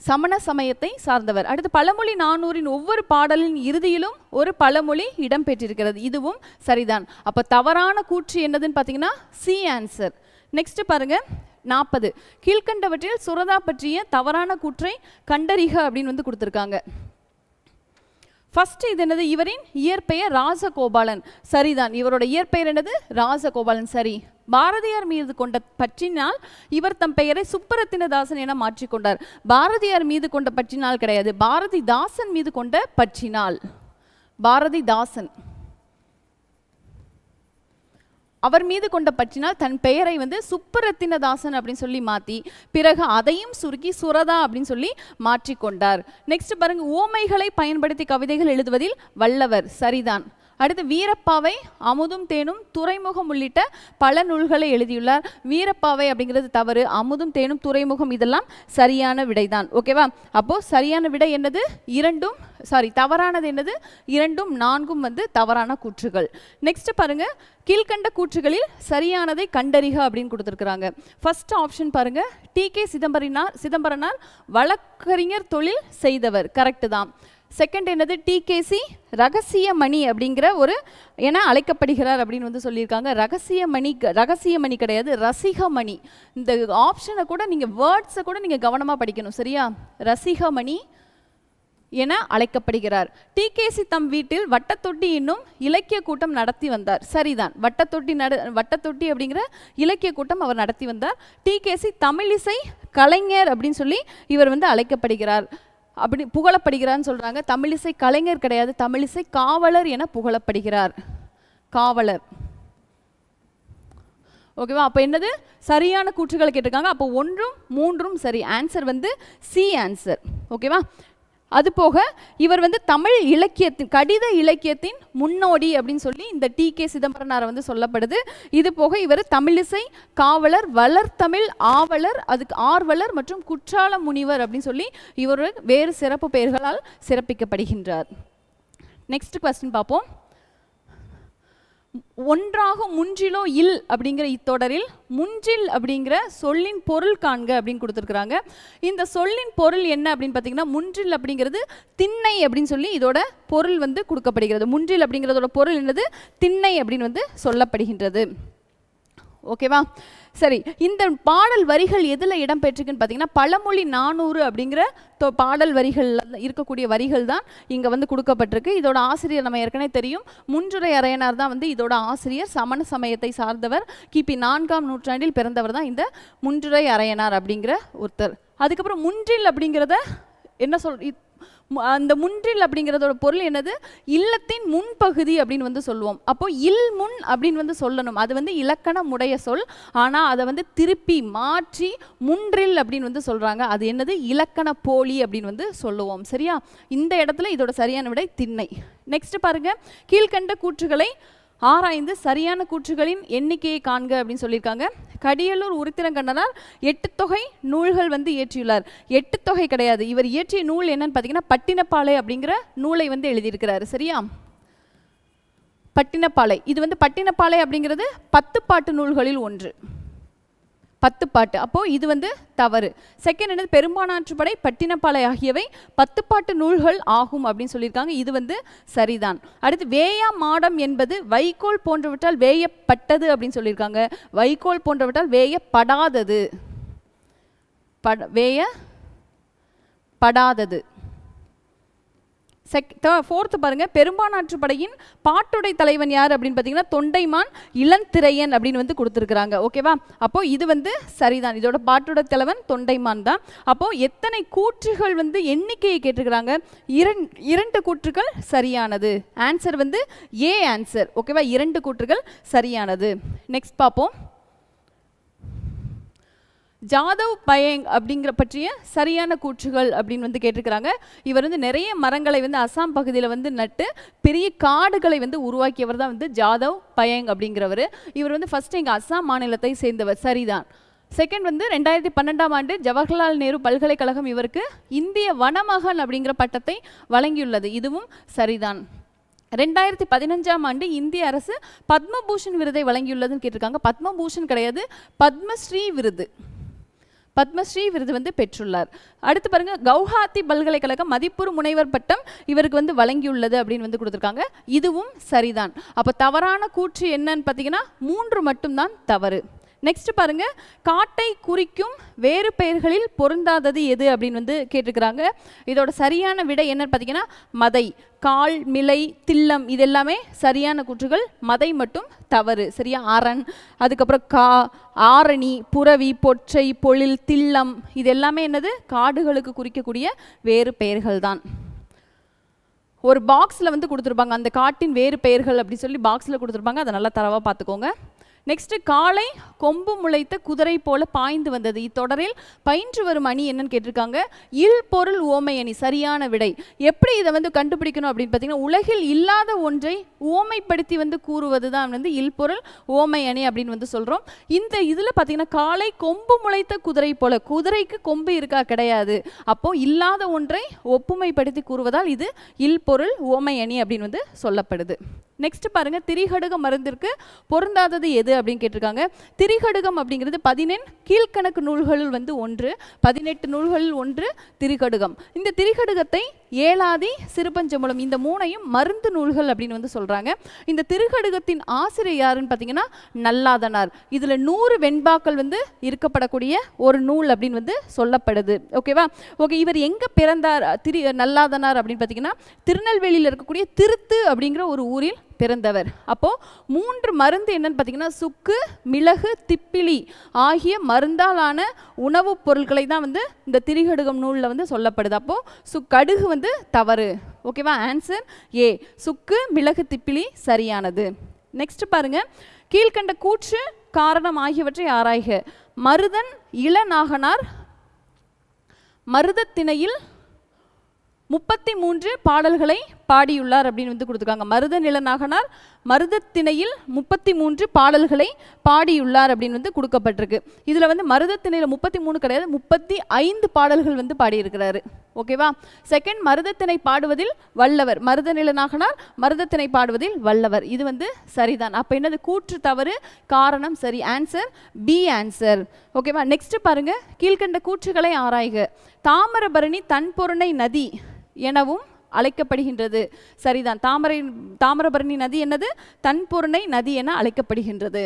சமண சமயத்தை சார்ந்தவர். அடுத்து பழமொழி 400 ஒவ்வொரு பாடலின் இறுதியிலும் ஒரு பழமொழி இடம்பெற்றிருக்கிறது. இதுவும் சரிதான். அப்ப தவறான கூற்று என்னதுன்னு பார்த்தீங்கன்னா சி ஆன்சர். நெக்ஸ்ட் பாருங்க. 40 கீழ்கண்டவற்றில் சுரதா பற்றிய தவறான கூற்றை கண்டறிக அப்படின்னு வந்து கொடுத்துருக்காங்க. ஃபர்ஸ்ட் இது என்னது? இவரின் இயற்பெயர் ராசகோபாலன். சரிதான். இவரோட இயற்பெயர் என்னது? ராசகோபாலன். சரி. பாரதியார் மீது கொண்ட பற்றினால் இவர் தம் பெயரை சுப்பரத்தினதாசன் என மாற்றிக்கொண்டார். பாரதியார் மீது கொண்ட பற்றினால் கிடையாது, பாரதிதாசன் மீது கொண்ட பற்றினால். பாரதிதாசன் அவர் மீது கொண்ட பற்றினால் தன் பெயரை வந்து சுப்பரத்தினதாசன் அப்படின்னு சொல்லி மாற்றி பிறகு அதையும் சுருக்கி சுரதா அப்படின்னு சொல்லி மாற்றிக்கொண்டார். நெக்ஸ்ட் பாருங்க, ஓமைகளை பயன்படுத்தி கவிதைகள் எழுதுவதில் வல்லவர். சரிதான். அடுத்து வீரப்பாவை அமுதும் தேனும் துறைமுகம் உள்ளிட்ட பல நூல்களை எழுதியுள்ளார். வீரப்பாவை அப்படிங்கிறது தவறு, அமுதும் தேனும் துறைமுகம் இதெல்லாம் சரியான விடைதான். ஓகேவா? அப்போ சரியான விடை என்னது? இரண்டும் தவறானது என்னது? 2, 4 வந்து தவறான கூற்றுகள். நெக்ஸ்ட் பாருங்க, கீழ்கண்ட கூற்றுகளில் சரியானதை கண்டறிக அப்படின்னு கொடுத்துருக்குறாங்க. ஃபர்ஸ்ட் ஆப்ஷன் பாருங்க, டி.கே. சிதம்பரனார் வழக்கறிஞர் தொழில் செய்தவர். கரெக்டு தான். செகண்ட் என்னது? டி.கே.சி. ரகசியமணி அப்படிங்கிற ஒரு என அழைக்கப்படுகிறார் அப்படின்னு வந்து சொல்லியிருக்காங்க. ரகசியமணி கிடையாது, ரசிகமணி. இந்த ஆப்ஷனை கூட நீங்கள் வேர்ட்ஸை கூட நீங்கள் கவனமாக படிக்கணும். சரியா? ரசிகமணி என அழைக்கப்படுகிறார். டி.கே.சி. தம் வீட்டில் வட்டத்தொட்டி என்னும் இலக்கிய கூட்டம் நடத்தி வந்தார். சரிதான். வட்டத்தொட்டி அப்படிங்கிற இலக்கிய கூட்டம் அவர் நடத்தி வந்தார். டி.கே.சி. தமிழிசை கலைஞர் அப்படின்னு சொல்லி இவர் வந்து அழைக்கப்படுகிறார், அப்படி புகழப்படுகிறார்னு சொல்றாங்க. தமிழிசை கலைஞர் கிடையாது, தமிழிசை காவலர் என புகழப்படுகிறார். காவலர். ஓகேவா? அப்போ என்னது? சரியான கூற்றுகள் கேட்டிருக்காங்க. அப்போ 1, 3 சரி. ஆன்சர் வந்து சி ஆன்சர். ஓகேவா? அது போக இவர் வந்து தமிழ் இலக்கியத்தின் கடித இலக்கியத்தின் முன்னோடி அப்படின்னு சொல்லி இந்த டி.கே. சிதம்பரனார் வந்து சொல்லப்படுது. இது போக இவர் தமிழிசை காவலர், வளர்த்தமிழ் ஆவலர், அதுக்கு ஆர்வலர் மற்றும் குற்றால முனிவர் அப்படின்னு சொல்லி இவர் வேறு சிறப்பு பெயர்களால் சிறப்பிக்கப்படுகின்றார். நெக்ஸ்ட் கொஸ்டின் பார்ப்போம். ஒன்றாக முன்றிலோ இல் அப்படிங்கிற இத்தொடரில் முன்றில் அப்படிங்கிற சொல்லின் பொருள் காண்க அப்படின்னு கொடுத்துருக்குறாங்க. இந்த சொல்லின் பொருள் என்ன அப்படின்னு பார்த்தீங்கன்னா, முன்றில் அப்படிங்கிறது திண்ணை அப்படின்னு சொல்லி இதோட பொருள் வந்து கொடுக்கப்படுகிறது. முன்றில் அப்படிங்கிறதோட பொருள் என்னது? திண்ணை அப்படின்னு வந்து சொல்லப்படுகின்றது. ஓகேவா? சரி. இந்த பாடல் வரிகள் எதில் இடம்பெற்றிருக்குன்னு பார்த்தீங்கன்னா, பழமொழி 400 அப்படிங்கிற பாடல் வரிகள் இருக்கக்கூடிய வரிகள் தான் இங்கே வந்து கொடுக்கப்பட்டிருக்கு. இதோட ஆசிரியர் நம்ம ஏற்கனவே தெரியும், முன்றுரை அரையனார் தான் வந்து இதோட ஆசிரியர். சமண சமயத்தை சார்ந்தவர், கிபி 4ஆம் நூற்றாண்டில் பிறந்தவர் தான் இந்த முன்றுரை அரையனார் அப்படிங்கிற ஒருத்தர். அதுக்கப்புறம் முன்றில் அப்படிங்கிறத என்ன அந்த முன்றில் அப்படிங்கிறதோட பொருள் என்னது? இல்லத்தின் முன்பகுதி அப்படின்னு வந்து சொல்லுவோம். அப்போ இல் முன் அப்படின்னு வந்து சொல்லணும். அது வந்து இலக்கணம் உடைய சொல், ஆனால் அதை வந்து திருப்பி மாற்றி முன்றில் அப்படின்னு வந்து சொல்றாங்க. அது என்னது? இலக்கண போலி அப்படின்னு வந்து சொல்லுவோம். சரியா? இந்த இடத்துல இதோட சரியான விடை திண்ணை. நெக்ஸ்ட் பாருங்க, கீழ்கண்ட கூற்றுகளை ஆராய்ந்து சரியான கூற்றுகளின் எண்ணிக்கையை காண்க அப்படின்னு சொல்லியிருக்காங்க. கடியலூர் உருத்திரங்கண்ணனார் 8 தொகை நூல்கள் வந்து இயற்றியுள்ளார். 8 தொகை கிடையாது, இவர் இயற்றிய நூல் என்னன்னு பார்த்தீங்கன்னா பட்டினப்பாலை அப்படிங்கிற நூலை வந்து எழுதியிருக்கிறாரு. சரியா? பட்டினப்பாலை. இது வந்து பட்டினப்பாலை அப்படிங்கிறது 10 பாட்டு நூல்களில் ஒன்று. 10 பாட்டு. அப்போ இது வந்து தவறு. செகண்ட் என்னது? பெரும்பானாற்றுப்படை, பட்டினப்பாலை ஆகியவை 10 பாட்டு நூல்கள் ஆகும் அப்படின்னு சொல்லியிருக்காங்க. இது வந்து சரிதான். அடுத்து வேயா மாடம் என்பது வைக்கோல் போன்றவற்றால் வேயப்பட்டது அப்படின்னு சொல்லியிருக்காங்க. வைக்கோல் போன்றவற்றால் வேயப்படாதது. வேயப்படாதது. ஃபோர்த்து பாருங்க, பெரும்பானாற்றுப்படையின் பாட்டுடை தலைவன் யார் அப்படின்னு பார்த்தீங்கன்னா தொண்டைமான் இளந்திரையன் அப்படின்னு வந்து கொடுத்துருக்குறாங்க. ஓகேவா? அப்போ இது வந்து சரிதான். இதோட பாட்டுடை தலைவன் தொண்டைமான் தான். அப்போ எத்தனை கூற்றுகள் வந்து எண்ணிக்கையை கேட்டிருக்கிறாங்க? 2 கூற்றுகள் சரியானது. ஆன்சர் வந்து ஏ ஆன்சர். ஓகேவா? 2 கூற்றுகள் சரியானது. நெக்ஸ்ட் பார்ப்போம். ஜாதவ் பயங் அப்படிங்கிற பற்றிய சரியான கூற்றுகள் அப்படின்னு வந்து கேட்டிருக்கிறாங்க. இவர் வந்து நிறைய மரங்களை வந்து அசாம் பகுதியில் வந்து நட்டு பெரிய காடுகளை வந்து உருவாக்கியவர் தான் வந்து ஜாதவ் பயங் அப்படிங்கிறவர். இவர் வந்து ஃபர்ஸ்ட் எங்கள் அசாம் மாநிலத்தை சேர்ந்தவர். சரிதான். செகண்ட் வந்து 2012ஆம் ஆண்டு ஜவஹர்லால் நேரு பல்கலைக்கழகம் இவருக்கு இந்திய வனமகன் அப்படிங்கிற பட்டத்தை வழங்கியுள்ளது. இதுவும் சரிதான். 2015ஆம் ஆண்டு இந்திய அரசு பத்மபூஷன் விருதை வழங்கியுள்ளதுன்னு கேட்டிருக்காங்க. பத்மபூஷன் கிடையாது, பத்மஸ்ரீ விருது. பத்மஸ்ரீ விருது வந்து பெற்றுள்ளார். அடுத்து பாருங்க, கவுஹாத்தி பல்கலைக்கழகம் மதிப்புறு முனைவர் பட்டம் இவருக்கு வந்து வழங்கியுள்ளது அப்படின்னு வந்து கொடுத்துருக்காங்க. இதுவும் சரிதான். அப்போ தவறான கூற்று என்னன்னு பார்த்தீங்கன்னா 3 மட்டும்தான் தவறு. நெக்ஸ்ட் பாருங்க, காட்டை குறிக்கும் வேறு பெயர்களில் பொருந்தாதது எது அப்படின்னு வந்து கேட்டிருக்கிறாங்க. இதோட சரியான விடை என்னன்னு பார்த்தீங்கன்னா மதை. கால், மிலை, தில்லம் இது எல்லாமே சரியான கூற்றுகள். மதை மட்டும் தவறு. சரியா? அரண், அதுக்கப்புறம் ஆரணி, புறவி, பொற்றை, பொழில், தில்லம் இது எல்லாமே என்னது? காடுகளுக்கு குறிக்கக்கூடிய வேறு பெயர்கள் தான். ஒரு பாக்ஸில் வந்து கொடுத்துருப்பாங்க, அந்த காட்டின் வேறு பெயர்கள் அப்படி சொல்லி பாக்ஸில் கொடுத்துருப்பாங்க. அதை நல்லா தரவாக பார்த்துக்கோங்க. நெக்ஸ்ட், காளை கொம்பு முளைத்த குதிரை போல பாய்ந்து வந்தது. இத்தொடரில் பயின்று வரும் அணி என்னன்னு கேட்டிருக்காங்க. இல் பொருள் ஓமை அணி. சரியான விடை. எப்படி இதை வந்து கண்டுபிடிக்கணும் அப்படின்னு பார்த்தீங்கன்னா, உலகில் இல்லாத ஒன்றை ஓமைப்படுத்தி வந்து கூறுவது தான் வந்து இல் பொருள் ஓமை அணி அப்படின்னு வந்து சொல்கிறோம். இந்த இதில் பார்த்தீங்கன்னா காளை கொம்பு முளைத்த குதிரை போல, குதிரைக்கு கொம்பு இருக்கா? கிடையாது. அப்போ இல்லாத ஒன்றை ஒப்புமைப்படுத்தி கூறுவதால் இது இல் பொருள் ஓமை அணி அப்படின்னு வந்து சொல்லப்படுது. நெக்ஸ்ட் பாருங்க, திரிகடுக மருந்திற்கு பொருந்தாதது எது அப்படின்னு கேட்டிருக்காங்க. திரிகடுகம் அப்படிங்கிறது 18 கீழ்கணக்கு நூல்களில் வந்து ஒன்று, 18 நூல்களில் ஒன்று திரிகடுகம். இந்த திரிகடுகத்தை ஏலாதி, சிறுபஞ்சமூலம் இந்த மூணையும் மருந்து நூல்கள் அப்படின்னு வந்து சொல்றாங்க. இந்த திரிகடுகத்தின் ஆசிரியர் யாருன்னு பார்த்தீங்கன்னா நல்லாதனார். இதுல 100 வெண்பாக்கள் வந்து இருக்கப்படக்கூடிய ஒரு நூல் அப்படின்னு வந்து சொல்லப்படுது. ஓகேவா? ஓகே, இவர் எங்க பிறந்தார் நல்லாதனார் அப்படின்னு பார்த்தீங்கன்னா திருநெல்வேலியில் இருக்கக்கூடிய திருத்து அப்படிங்கிற ஒரு ஊரில் பிறந்தவர். அப்போ 3 மருந்து என்னன்னு பார்த்தீங்கன்னா சுக்கு, மிளகு, திப்பிலி ஆகிய மருந்தாலான உணவுப் பொருட்களை தான் வந்து இந்த திரிகடுகம் நூலில் வந்து சொல்லப்படுது. அப்போ கடுகு வந்து தவறு. ஓகேவா? ஆன்சர் ஏ, சுக்கு, மிளகு, திப்பிலி சரியானது. நெக்ஸ்ட் பாருங்க, கீழ்கண்ட கூற்று காரணம் ஆகியவற்றை ஆராய்க. மருதன் இளநாகனார் மருதத்திணையில் 33 பாடல்களை பாடியுள்ளார் அப்படின்னு வந்து கொடுத்துருக்காங்க. மருதன் இளநாகனார் மருதத்திணையில் 33 பாடல்களை பாடியுள்ளார் அப்படின்னு வந்து கொடுக்கப்பட்டிருக்கு. இதில் வந்து மருதத்திணையில் 33 கிடையாது, 35 பாடல்கள் வந்து பாடியிருக்கிறாரு. ஓகேவா? செகண்ட், மருதத்திணை பாடுவதில் வல்லவர். மருதன் இளநாகனார் மருதத்திணை பாடுவதில் வல்லவர். இது வந்து சரிதான். அப்போ என்னது? கூற்று தவறு, காரணம் சரி. Answer B answer. ஓகேவா? நெக்ஸ்ட் பாருங்க, கீழ்கண்ட கூற்றுகளை ஆராய்க. தாமிரபரணி தன்பொருணை நதி எனவும் அழைக்கப்படுகின்றது. சரிதான். தாமிரபரணி நதி என்னது? தன்பொருணை நதி என அழைக்கப்படுகின்றது.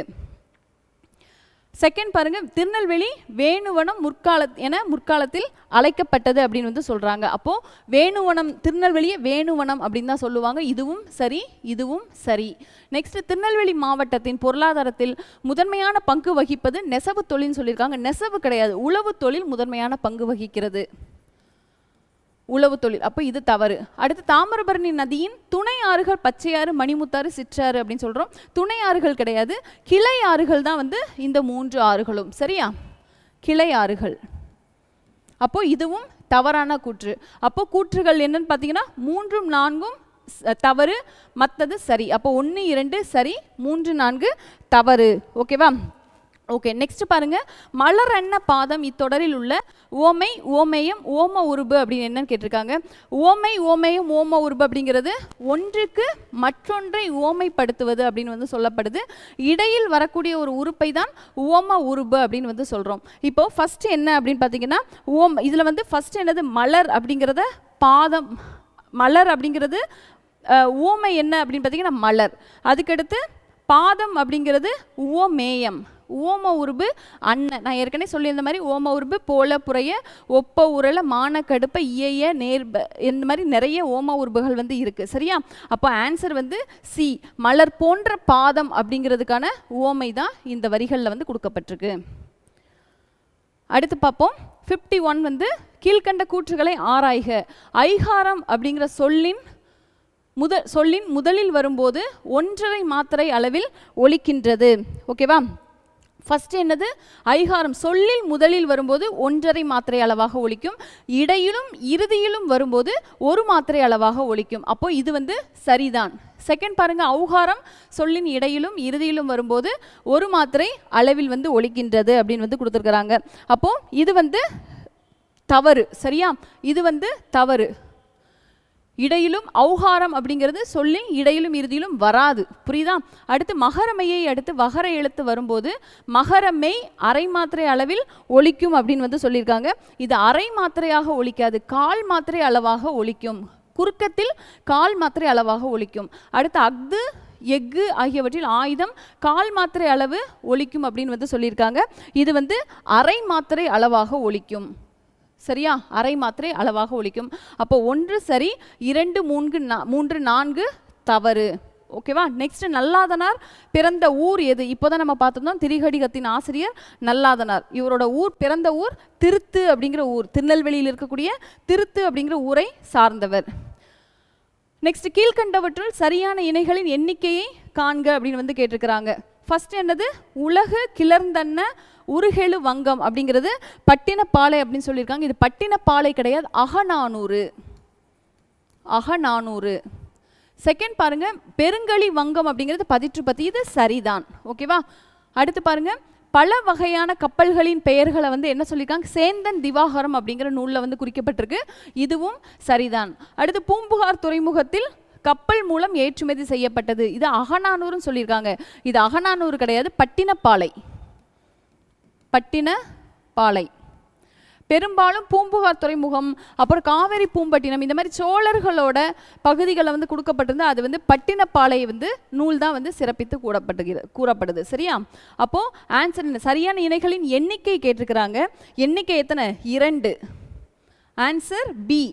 செகண்ட் பாருங்க, திருநெல்வேலி வேணுவனம் முற்காலத்தில் அழைக்கப்பட்டது அப்படின்னு வந்து சொல்றாங்க. அப்போ வேணுவனம், திருநெல்வேலியை வேணுவனம் அப்படின்னு தான் சொல்லுவாங்க. இதுவும் சரி, இதுவும் சரி. நெக்ஸ்ட், திருநெல்வேலி மாவட்டத்தின் பொருளாதாரத்தில் முதன்மையான பங்கு வகிப்பது நெசவு தொழில்னு சொல்லியிருக்காங்க. நெசவு கிடையாது, உழவு தொழில் முதன்மையான பங்கு வகிக்கிறது. உழவு தொழில். அப்போ இது தவறு. அடுத்து, தாமிரபரணி நதியின் துணை ஆறுகள் பச்சையாறு, மணிமுத்தாறு, சிற்றாறு அப்படின்னு சொல்றோம். துணை ஆறுகள் கிடையாது, கிளை ஆறுகள் தான் வந்து இந்த 3 ஆறுகளும். சரியா? கிளை ஆறுகள். அப்போ இதுவும் தவறான கூற்று. அப்போ கூற்றுகள் என்னன்னு பார்த்தீங்கன்னா 3, 4 தவறு, மற்றது சரி. அப்போ 1, 2 சரி, 3, 4 தவறு. ஓகேவா? ஓகே, நெக்ஸ்ட் பாருங்க, மலர் என்ன பாதம் இத்தொடரில் உள்ள ஓமை, ஓமேயம், ஓம உருபு அப்படின்னு என்னன்னு கேட்டிருக்காங்க. ஓமை, ஓமேயம், ஓம உருபு அப்படிங்கிறது ஒன்றுக்கு மற்றொன்றை ஓமைப்படுத்துவது அப்படின்னு வந்து சொல்லப்படுது. இடையில் வரக்கூடிய ஒரு உறுப்பை தான் ஓம உருபு அப்படின்னு வந்து சொல்றோம். இப்போ ஃபர்ஸ்ட் என்ன அப்படின்னு பார்த்தீங்கன்னா இதுல வந்து ஃபர்ஸ்ட் என்னது? மலர் அப்படிங்கிறத பாதம். மலர் அப்படிங்கிறது ஓமை என்ன அப்படின்னு பார்த்தீங்கன்னா மலர். அதுக்கடுத்து பாதம் அப்படிங்கிறது ஓமேயம். ஓம உருபு அண்ணன். நான் ஏற்கனவே சொல்லியிருந்த மாதிரி ஓம உருபு போல, புறைய, ஒப்ப, உரல, மான, கடுப்ப, இயைய, நேர்ப இந்த மாதிரி நிறைய ஓம உருபுகள் வந்து இருக்கு. சரியா? அப்போ ஆன்சர் வந்து சி, மலர் போன்ற பாதம் அப்படிங்கிறதுக்கான ஓமை தான் இந்த வரிகளில் வந்து கொடுக்கப்பட்டிருக்கு. அடுத்து பார்ப்போம். 51 வந்து கீழ்கண்ட கூற்றுகளை ஆராய்க. ஐகாரம் அப்படிங்கிற சொல்லின் முதலில் வரும்போது 1.5 மாத்திரை அளவில் ஒலிக்கின்றது. ஓகேவா? ஃபர்ஸ்ட் என்னது? ஐகாரம் சொல்லில் முதலில் வரும்போது 1.5 மாத்திரை அளவாக ஒலிக்கும். இடையிலும் இறுதியிலும் வரும்போது 1 மாத்திரை அளவாக ஒலிக்கும். அப்போ இது வந்து சரிதான். செகண்ட் பாருங்க, ஔகாரம் சொல்லின் இடையிலும் இறுதியிலும் வரும்போது 1 மாத்திரை அளவில் வந்து ஒலிக்கின்றது அப்படின்னு வந்து கொடுத்துருக்குறாங்க. அப்போ இது வந்து தவறு. சரியா? இது வந்து தவறு. இடையிலும் ஔகாரம் அப்படிங்கிறது சொல்லி இடையிலும் இறுதியிலும் வராது. புரியுதா? அடுத்து மகரமையை அடுத்து வகர எழுத்து வரும்போது மகரமை அரை மாத்திரை அளவில் ஒலிக்கும் அப்படின்னு வந்து சொல்லியிருக்காங்க. இது அரை மாத்திரையாக ஒலிக்காது, 1/4 மாத்திரை அளவாக ஒலிக்கும். குறுக்கத்தில் 1/4 மாத்திரை அளவாக ஒலிக்கும். அடுத்து அஃது எஃகு ஆகியவற்றில் ஆயுதம் கால் மாத்திரை அளவு ஒலிக்கும் அப்படின்னு வந்து சொல்லியிருக்காங்க. இது வந்து அரை மாத்திரை அளவாக ஒலிக்கும். சரியா? அரை மாத்திரை அளவாக ஒலிக்கும். அப்போ 1 சரி, 2 3 4 தவறு. ஓகேவா? நெக்ஸ்ட் நல்லாதனார் பிறந்த ஊர் எது? இப்போதான் நம்ம பார்த்துருந்தோம் திரிகடிகத்தின் ஆசிரியர் நல்லாதனார். இவரோட ஊர், பிறந்த ஊர் திருத்து அப்படிங்கிற ஊர், திருநெல்வேலியில் இருக்கக்கூடிய திருத்து அப்படிங்கிற ஊரை சார்ந்தவர். நெக்ஸ்ட் கீழ்கண்டவற்றுள் சரியான இணைகளின் எண்ணிக்கையை காண்க அப்படின்னு வந்து கேட்டிருக்கிறாங்க. ஃபர்ஸ்ட் என்னது? உலகு கிளர்ந்தன்ன உருகெழு வங்கம் அப்படிங்கிறது பட்டினப்பாலை அப்படின்னு சொல்லியிருக்காங்க. இது பட்டினப்பாலை கிடையாது, அகநானூறு. அகநானூறு. செகண்ட் பாருங்க, பெருங்களி வங்கம் அப்படிங்கிறது பதிற்றுப்பத்தி. இது சரிதான். ஓகேவா? அடுத்து பாருங்க, பல வகையான கப்பல்களின் பெயர்களை வந்து என்ன சொல்லியிருக்காங்க? சேந்தன் திவாகரம் அப்படிங்கிற நூலில் வந்து குறிக்கப்பட்டிருக்கு. இதுவும் சரிதான். அடுத்து பூம்புகார் துறைமுகத்தில் கப்பல் மூலம் ஏற்றுமதி செய்யப்பட்டது. இது அகநானூறுன்னு சொல்லியிருக்காங்க. இது அகநானூறு கிடையாது, பட்டினப்பாலை. பட்டினப்பாலை. பெரும்பாலும் பூம்புகார் துறைமுகம், அப்புறம் காவேரி பூம்பட்டினம், இந்த மாதிரி சோழர்களோட பகுதிகளை வந்து கொடுக்கப்பட்டிருந்து அது வந்து பட்டினப்பாலை வந்து நூல் தான் வந்து சிறப்பித்து கூறப்படுது. சரியா? அப்போ ஆன்சர் என்ன? சரியான இணைகளின் எண்ணிக்கை கேட்டிருக்கிறாங்க. எண்ணிக்கை எத்தனை? 2. Answer B.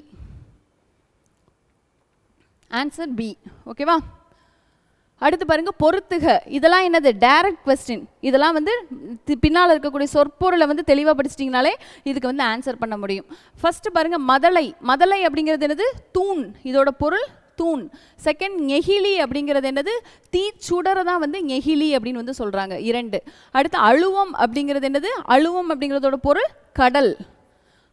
Answer B. ஓகேவா? அடுத்து பாருங்க, பொறுத்துக. இதெல்லாம் என்னது? Direct question. இதெல்லாம் வந்து பின்னால் இருக்கக்கூடிய சொற்பொருளை வந்து தெளிவாக படிச்சிட்டிங்கனாலே இதுக்கு வந்து ஆன்சர் பண்ண முடியும். ஃபர்ஸ்ட் பாருங்க, மதலை. மதலை அப்படிங்கிறது என்னது? தூண். இதோட பொருள் தூண். செகண்ட், நெகிழி அப்படிங்கிறது என்னது? தீச்சுடரை தான் வந்து நெகிழி அப்படின்னு வந்து சொல்றாங்க. 2. அடுத்து அழுவம் அப்படிங்கிறது என்னது? அழுவம் அப்படிங்கிறதோட பொருள் கடல்.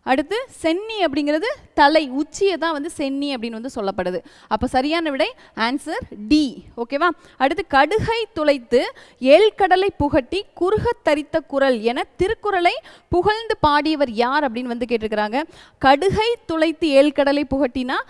அடுத்து சென்னி அப்படிங்கிறது தலை, உச்சியை தான் வந்து சென்னி அப்படின்னு வந்து சொல்லப்படுது. அப்போ சரியான விடை ஆன்சர் டி. ஓகேவா? அடுத்து கடுகை துளைத்து ஏழ்கடலை புகட்டி குறுகத் தரித்த குரல் என திருக்குறளை புகழ்ந்து பாடியவர் யார் அப்படின்னு வந்து கேட்டிருக்கிறாங்க. கடுகை துளைத்து ஏழ்கடலை புகட்டினா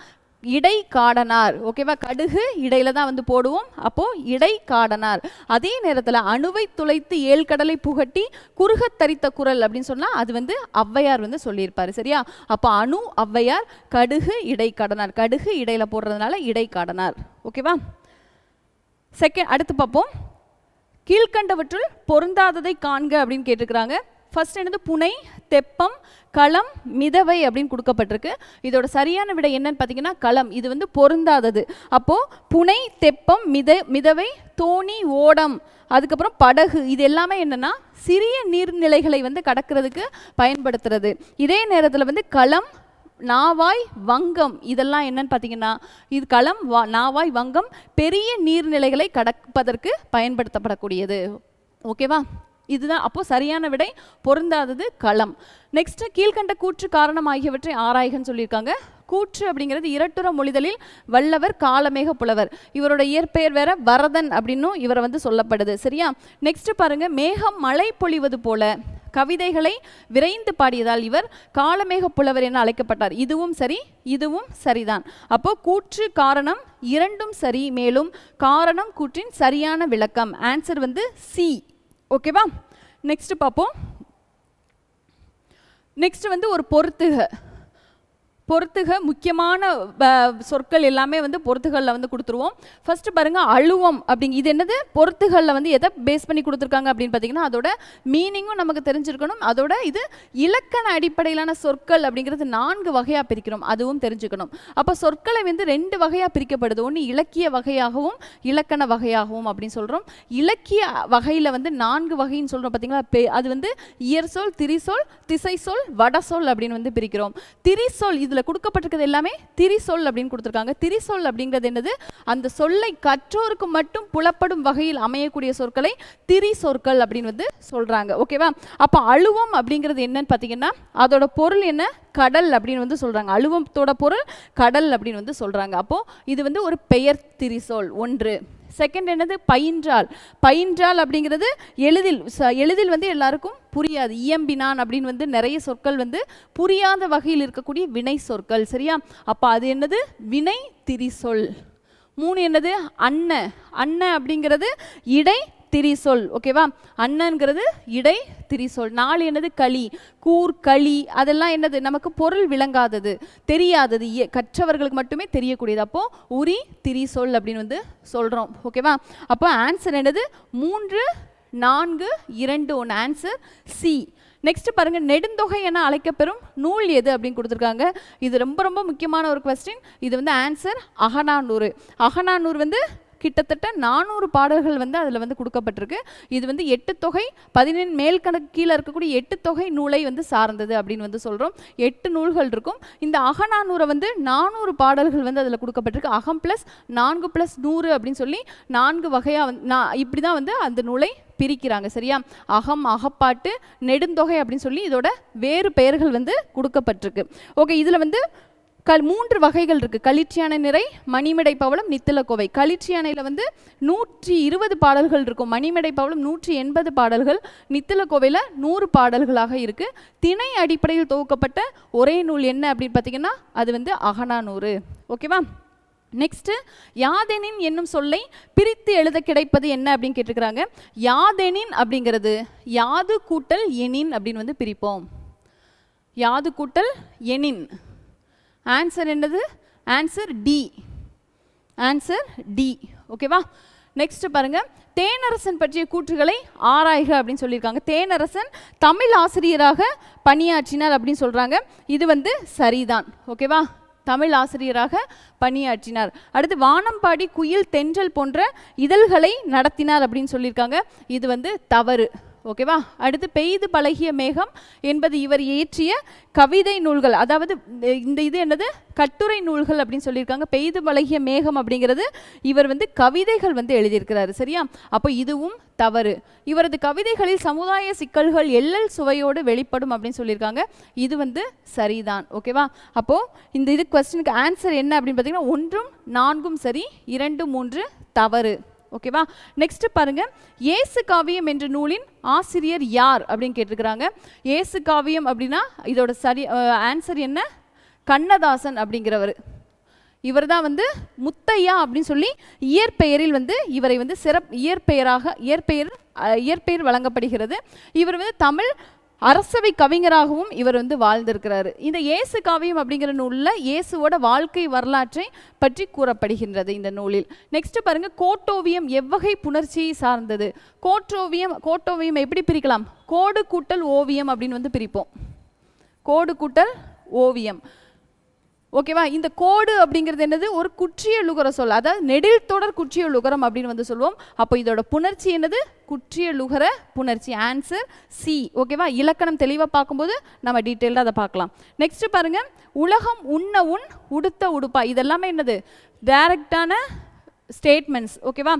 இடை காடனார். ஓகேவா? கடுகு இடையில தான் வந்து போடுவோம், அப்போ இடை காடனார். அதே நேரத்தில் அணுவை துளைத்து ஏழ்கடலை புகட்டி குறுகத் தரித்த குரல் அப்படின்னு சொன்னா அது வந்து ஔவையார் வந்து சொல்லியிருப்பாரு. சரியா? அப்போ அணு ஔவையார், கடுகு இடை காடனார். கடுகு இடையில போடுறதுனால இடை காடனார். ஓகேவா? செகண்ட், அடுத்து பார்ப்போம். கீழ்கண்டவற்றுள் பொருந்தாததை காண்க அப்படின்னு கேட்டிருக்கிறாங்க. ஃபர்ஸ்ட் என்னது? புனை, தெப்பம், களம், மிதவை அப்படின்னு கொடுக்கப்பட்டிருக்கு. இதோட சரியான விடை என்னன்னு பார்த்தீங்கன்னா களம். இது வந்து பொருந்தாதது. அப்போ புனை, தெப்பம், மிதவை, தோணி, ஓடம், அதுக்கப்புறம் படகு, இது எல்லாமே என்னன்னா சிறிய நீர்நிலைகளை வந்து கடக்கிறதுக்கு பயன்படுத்துறது. இதே நேரத்தில் வந்து களம், நாவாய், வங்கம், இதெல்லாம் என்னன்னு பார்த்தீங்கன்னா இது களம், நாவாய், வங்கம் பெரிய நீர்நிலைகளை கடப்பதற்கு பயன்படுத்தப்படக்கூடியது. ஓகேவா? இதுதான். அப்போ சரியான விடை பொருந்தாதது களம். நெக்ஸ்ட், கீழ்கண்ட கூற்று காரணம் ஆகியவற்றை ஆராய்கன்னு சொல்லியிருக்காங்க. கூற்று அப்படிங்கிறது இரட்டுற மொழிதலில் வல்லவர் காலமேக புலவர். இவரோட இயற்பெயர் வேற வரதன் அப்படின்னும் இவரை வந்து சொல்லப்படுது. சரியா? நெக்ஸ்ட் பாருங்க, மேகம் மழை பொழிவது போல கவிதைகளை விரைந்து பாடியதால் இவர் காலமேக புலவர் என அழைக்கப்பட்டார். இதுவும் சரி, இதுவும் சரிதான். அப்போ கூற்று காரணம் இரண்டும் சரி. மேலும் காரணம் கூற்றின் சரியான விளக்கம். ஆன்சர் வந்து சி. ஓகேவா? நெக்ஸ்ட் பார்ப்போம். நெக்ஸ்ட் வந்து ஒரு பொறுத்துக. பொறுத்துக முக்கியமான சொற்கள் எல்லாமே வந்து பொறுத்துகளில் வந்து கொடுத்துருவோம். ஃபர்ஸ்ட் பாருங்க, அழுவம் அப்படிங்க. இது என்னது? பொறுத்துகளில் வந்து எதை பேஸ் பண்ணி கொடுத்துருக்காங்க அப்படின்னு பார்த்தீங்கன்னா அதோட மீனிங்கும் நமக்கு தெரிஞ்சிருக்கணும். அதோட இது இலக்கண அடிப்படையிலான சொற்கள் அப்படிங்கிறது 4 வகையாக பிரிக்கிறோம், அதுவும் தெரிஞ்சுக்கணும். அப்போ சொற்களை வந்து 2 வகையாக பிரிக்கப்படுது. ஒன்று இலக்கிய வகையாகவும் இலக்கண வகையாகவும் அப்படின்னு சொல்கிறோம். இலக்கிய வகையில் வந்து 4 வகைன்னு சொல்கிறோம் பார்த்தீங்களா? அது வந்து இயற்சொல், திரிசொல், திசைசொல், வடசொல் அப்படின்னு வந்து பிரிக்கிறோம். திரிசொல் இதில் கொடுக்கப்பட்டிருக்கிறது எல்லாமே திரிசொல் அப்படின்னு கொடுத்துருக்காங்க. திரிசொல் அப்படிங்கிறது என்னது? அந்த சொல்லை கற்றோருக்கு மட்டும் புலப்படும் வகையில் அமையக்கூடிய சொற்களை திரி சொற்கள் அப்படின்னு வந்து சொல்றாங்க. ஓகேவா? அப்போ அழுவம் அப்படிங்கிறது என்னன்னு பார்த்தீங்கன்னா அதோட பொருள் என்ன? கடல் அப்படின்னு வந்து சொல்றாங்க. அழுவத்தோட பொருள் கடல் அப்படின்னு வந்து சொல்றாங்க. அப்போ இது வந்து ஒரு பெயர் திரிசொல். 1. செகண்ட் என்னது? பயின்றால். பயின்றால் அப்படிங்கிறது எளிதில் வந்து எல்லாருக்கும் புரியாது. இயம்பினான் அப்படின்னு வந்து நிறைய சொற்கள் வந்து புரியாத வகையில் இருக்கக்கூடிய வினை சொற்கள். சரியா? அப்போ அது என்னது? வினை திரிசொல். 3 என்னது? அன்ன. அன்ன அப்படிங்கிறது இடை திரிசொல். ஓகேவா? அண்ணன்கிறது இடை திரிசொல். 4 என்னது? களி, கூர், களி. அதெல்லாம் என்னது? நமக்கு பொருள் விளங்காதது, தெரியாதது, கற்றவர்களுக்கு மட்டுமே தெரியக்கூடியது. அப்போ உரி திரிசொல் அப்படின்னு வந்து சொல்றோம். ஓகேவா? அப்போ ஆன்சர் என்னது? 3, 4, 2, 1. Answer C. நெக்ஸ்ட் பாருங்க, நெடுந்தொகை என அழைக்கப்பெறும் நூல் எது அப்படின்னு கொடுத்துருக்காங்க. இது ரொம்ப ரொம்ப முக்கியமான ஒரு கொஸ்டின். இது வந்து ஆன்சர் அகநானூறு. அகநானூறு வந்து கிட்டத்தட்ட 400 பாடல்கள் வந்து அதில் வந்து கொடுக்கப்பட்டிருக்கு. இது வந்து 8 தொகை 17 மேல் கணக்கு கீழே இருக்கக்கூடிய 8 தொகை நூலை வந்து சார்ந்தது அப்படின்னு வந்து சொல்கிறோம். 8 நூல்கள் இருக்கும். இந்த அகநானூரை வந்து 400 பாடல்கள் வந்து அதில் கொடுக்கப்பட்டிருக்கு. அகம் ப்ளஸ் 4 + 100 அப்படின்னு சொல்லி 4 வகையாக வந்து இப்படி தான் வந்து அந்த நூலை பிரிக்கிறாங்க. சரியா? அகம், அகப்பாட்டு, நெடுந்தொகை அப்படின்னு சொல்லி இதோட வேறு பெயர்கள் வந்து கொடுக்கப்பட்டிருக்கு. ஓகே, இதில் வந்து 3 வகைகள் இருக்கு. களிற்றியானை நிறை, மணிமடை பவளம், நித்தில கோவை. களிற்றியானையில் வந்து 120 பாடல்கள் இருக்கும். மணிமடை பவளம் 180 பாடல்கள், நித்தில கோவையில் 100 பாடல்களாக இருக்கு. திணை அடிப்படையில் துவக்கப்பட்ட ஒரே நூல் என்ன அப்படின்னு பார்த்தீங்கன்னா அது வந்து அகநானூறு. ஓகேவா? நெக்ஸ்ட், யாதெனின் என்னும் சொல்லை பிரித்து எழுத கிடைப்பது என்ன அப்படின்னு கேட்டிருக்கிறாங்க. யாதெனின் அப்படிங்கிறது யாது கூட்டல் எனின் அப்படின்னு வந்து பிரிப்போம். யாது கூட்டல் எனின். ஆன்சர் என்னது? Answer D. Answer D. ஓகேவா? நெக்ஸ்ட் பாருங்க, தேனரசன் பற்றிய கூற்றுகளை ஆராய்க அப்படின்னு சொல்லியிருக்காங்க. தேனரசன் தமிழ் ஆசிரியராக பணியாற்றினார் அப்படின்னு சொல்றாங்க. இது வந்து சரிதான். ஓகேவா? தமிழ் ஆசிரியராக பணியாற்றினார். அடுத்து, வானம்பாடி, குயில், தென்றல் போன்ற இதழ்களை நடத்தினார் அப்படின்னு சொல்லியிருக்காங்க. இது வந்து தவறு. ஓகேவா? அடுத்து, பெய்து பழகிய மேகம் என்பது இவர் இயற்றிய கவிதை நூல்கள். அதாவது இந்த இது என்னது? கட்டுரை நூல்கள் அப்படின்னு சொல்லியிருக்காங்க. பெய்து பழகிய மேகம் அப்படிங்கிறது இவர் வந்து கவிதைகள் வந்து எழுதியிருக்கிறாரு. சரியா? அப்போ இதுவும் தவறு. இவரது கவிதைகளில் சமுதாய சிக்கல்கள் எள்ளல் சுவையோடு வெளிப்படும் அப்படின்னு சொல்லியிருக்காங்க. இது வந்து சரிதான். ஓகேவா? அப்போ இந்த இது கொஸ்டினுக்கு ஆன்சர் என்ன அப்படின்னு பார்த்தீங்கன்னா 1, 4 சரி, 2, 3 தவறு. ஓகேவா? நெக்ஸ்ட் பாருங்க, இயேசு காவியம் என்ற நூலின் ஆசிரியர் யார் அப்படின்னு கேட்டிருக்கிறாங்க. இயேசு காவியம் அப்படின்னா இதோட சரி ஆன்சர் என்ன? கண்ணதாசன் அப்படிங்கிறவர். இவர் தான் வந்து முத்தையா அப்படின்னு சொல்லி இயற்பெயரில் வந்து இவரை வந்து இயற்பெயர் வழங்கப்படுகிறது. இவர் வந்து தமிழ் அரசவை கவிஞராகவும் இவர் வந்து வாழ்ந்திருக்கிறாரு. இந்த இயேசு காவியம் அப்படிங்கிற நூலில் இயேசுவோட வாழ்க்கை வரலாற்றை பற்றி கூறப்படுகின்றது இந்த நூலில். நெக்ஸ்ட் பாருங்க, கோட்டோவியம் எவ்வகை புணர்ச்சியை சார்ந்தது? கோட்டோவியம் எப்படி பிரிக்கலாம்? கோடு கூட்டல் ஓவியம் அப்படின்னு வந்து பிரிப்போம். கோடு கூட்டல் ஓவியம். ஓகேவா? இந்த கோடு அப்படிங்கிறது என்னது? ஒரு குற்றியலுகர சொல், அதாவது நெடில் தொடர் குற்றியலுகரம் அப்படின்னு வந்து சொல்லுவோம். அப்போ இதோட புணர்ச்சி என்னது? குற்றியலுகர புணர்ச்சி. Answer C. ஓகேவா? இலக்கணம் தெளிவாக பார்க்கும்போது நம்ம டீட்டெயிலாக அதை பார்க்கலாம். நெக்ஸ்ட் பாருங்க, உலகம் உண்ண உன் உடுத்த உடுப்பா. இதெல்லாமே என்னது? டைரக்டான ஸ்டேட்மெண்ட்ஸ். ஓகேவா?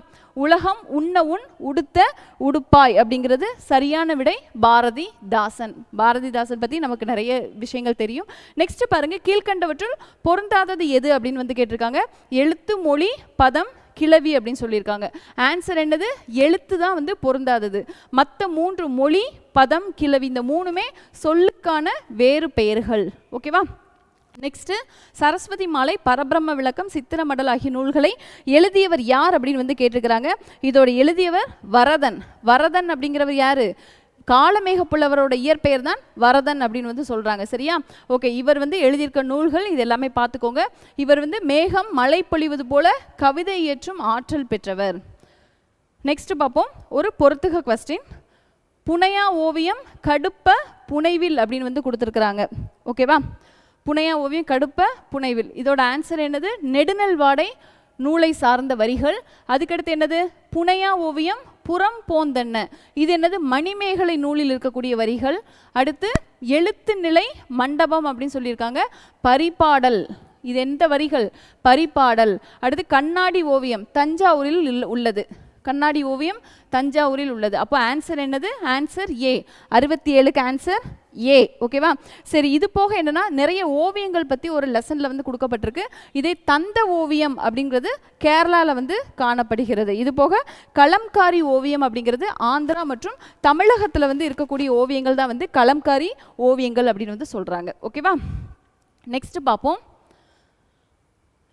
உலகம் உண்ண உன் உடுத்த உடுப்பாய் அப்படிங்கிறது சரியான விடை பாரதிதாசன். பாரதிதாசன் பற்றி நமக்கு நிறைய விஷயங்கள் தெரியும். நெக்ஸ்ட் பாருங்க, கீழ்கண்டவற்றுள் பொருந்தாதது எது அப்படின்னு வந்து கேட்டிருக்காங்க. எழுத்து, மொழி, பதம், கிளவி அப்படின்னு சொல்லியிருக்காங்க. ஆன்சர் என்னது? எழுத்து தான் வந்து பொருந்தாதது. மற்ற 3 மொழி, பதம், கிளவி இந்த 3மே சொல்லுக்கான வேறு பெயர்கள். ஓகேவா? நெக்ஸ்ட், சரஸ்வதி மாலை, பரபிரம்ம விளக்கம், சித்திரமடல் ஆகிய நூல்களை எழுதியவர் யார் அப்படின்னு வந்து கேட்டிருக்கிறாங்க. இதோட எழுதியவர் வரதன். வரதன் அப்படிங்கிறவர் யாரு? காளமேக புலவரோட இயற்பெயர் தான் வரதன் அப்படின்னு வந்து சொல்றாங்க. சரியா? ஓகே, இவர் வந்து எழுதியிருக்க நூல்கள் இது எல்லாமே பார்த்துக்கோங்க. இவர் வந்து மேகம் மழை பொழிவது போல கவிதை இயற்றும் ஆற்றல் பெற்றவர். நெக்ஸ்ட் பார்ப்போம், ஒரு பொறுத்துக கொஸ்டின். புனையா ஓவியம் கடுப்ப புனைவில் அப்படின்னு வந்து கொடுத்துருக்குறாங்க. ஓகேவா? புனையா ஓவியம் கடுப்ப புனைவில். இதோட ஆன்சர் என்னது? நெடுநல் வாடை நூலை சார்ந்த வரிகள். அதுக்கடுத்து என்னது? புனையா ஓவியம் புறம் போந்தென்ன. இது என்னது? மணிமேகலை நூலில் இருக்கக்கூடிய வரிகள். அடுத்து எழுத்து நிலை மண்டபம் அப்படின்னு சொல்லியிருக்காங்க. பரிபாடல். இது எந்த வரிகள்? பரிபாடல். அடுத்து கண்ணாடி ஓவியம் தஞ்சாவூரில் உள்ளது. கண்ணாடி ஓவியம் தஞ்சாவூரில் உள்ளது. அப்போ ஆன்சர் என்னது? Answer A. 67க்கு ஆன்சர் ஏ. ஓகேவா? சரி, இது போக என்னன்னா நிறைய ஓவியங்கள் பற்றி ஒரு லெசனில் வந்து கொடுக்கப்பட்டிருக்கு. இதே தந்த ஓவியம் அப்படிங்கிறது கேரளாவில் வந்து காணப்படுகிறது. இது போக கலம்காரி ஓவியம் அப்படிங்கிறது ஆந்திரா மற்றும் தமிழகத்தில் வந்து இருக்கக்கூடிய ஓவியங்கள் தான் வந்து கலம்காரி ஓவியங்கள் அப்படின்னு வந்து சொல்கிறாங்க. ஓகேவா? நெக்ஸ்ட் பார்ப்போம்.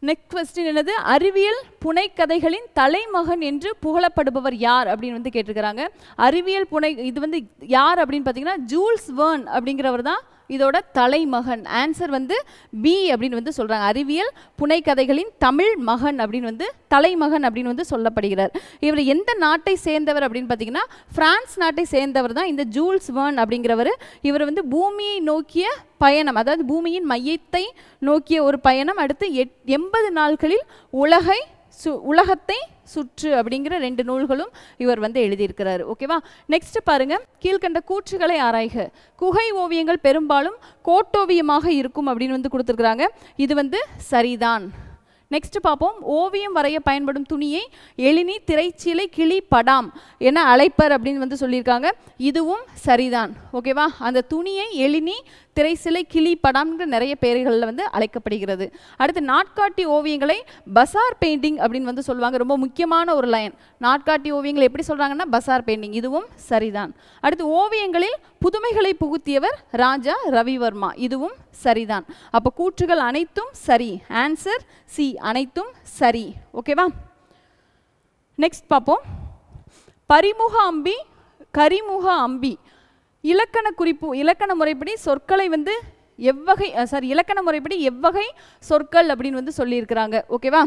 நெக்ஸ்ட் கொஸ்டின் என்னது, அறிவியல் புனைக்கதைகளின் தலைமகன் என்று புகழப்படுபவர் யார் அப்படின்னு வந்து கேட்டிருக்கிறாங்க. அறிவியல் புனை இது வந்து யார் அப்படின்னு பார்த்தீங்கன்னா ஜூல்ஸ் வெர்ன் அப்படிங்கிறவர் தான் இதோட தலைமகன். ஆன்சர் வந்து பி அப்படின்னு வந்து சொல்கிறாங்க. அறிவியல் புனைக்கதைகளின் தமிழ் மகன் அப்படின்னு வந்து தலைமகன் அப்படின்னு வந்து சொல்லப்படுகிறார். இவர் எந்த நாட்டை சேர்ந்தவர் அப்படின்னு பார்த்தீங்கன்னா பிரான்ஸ் நாட்டை சேர்ந்தவர் தான் இந்த ஜூல்ஸ் வெர்ன் அப்படிங்கிறவர். இவர் வந்து பூமியை நோக்கிய பயணம், அதாவது பூமியின் மையத்தை நோக்கிய ஒரு பயணம், அடுத்து 80 நாட்களில் உலகத்தை சுற்று அப்படிங்கிற 2 நூல்களும் இவர் வந்து எழுதியிருக்கிறார். ஓகேவா. நெக்ஸ்ட் பாருங்க, கீழ்கண்ட கூற்றுகளை ஆராய்க. குகை ஓவியங்கள் பெரும்பாலும் கோட்டோவியமாக இருக்கும் அப்படின்னு வந்து கொடுத்துருக்குறாங்க. இது வந்து சரிதான். நெக்ஸ்ட் பார்ப்போம். ஓவியம் வரைய பயன்படும் துணியை எழினி, திரைச்சீலை, கிளி, படாம் என அழைப்பர் அப்படின்னு வந்து சொல்லியிருக்காங்க. இதுவும் சரிதான். ஓகேவா. அந்த துணியை எழினி, திரைச்சிலை, கிளி, படாம்ங்கிற நிறைய பெயர்களில் வந்து அழைக்கப்படுகிறது. அடுத்து நாட்காட்டி ஓவியங்களை பசார் பெயிண்டிங் அப்படின்னு வந்து சொல்லுவாங்க. ரொம்ப முக்கியமான ஒரு லைன். நாட்காட்டி ஓவியங்களை எப்படி சொல்கிறாங்கன்னா பசார் பெயிண்டிங். இதுவும் சரிதான். அடுத்து ஓவியங்களில் புதுமைகளை புகுத்தியவர் ராஜா ரவிவர்மா. இதுவும் சரிதான். அப்போ கூற்றுகள் அனைத்தும் சரி. ஆன்சர் சி, அனைத்தும் சரி. ஓகேவா. நெக்ஸ்ட் பார்ப்போம். பரிமுக அம்பி, கரிமுக அம்பி இலக்கண குறிப்பு, இலக்கண முறைப்படி சொற்களை வந்து இலக்கண முறைப்படி எவ்வகை சொற்கள் அப்படின்னு வந்து சொல்லியிருக்கிறாங்க. ஓகேவா.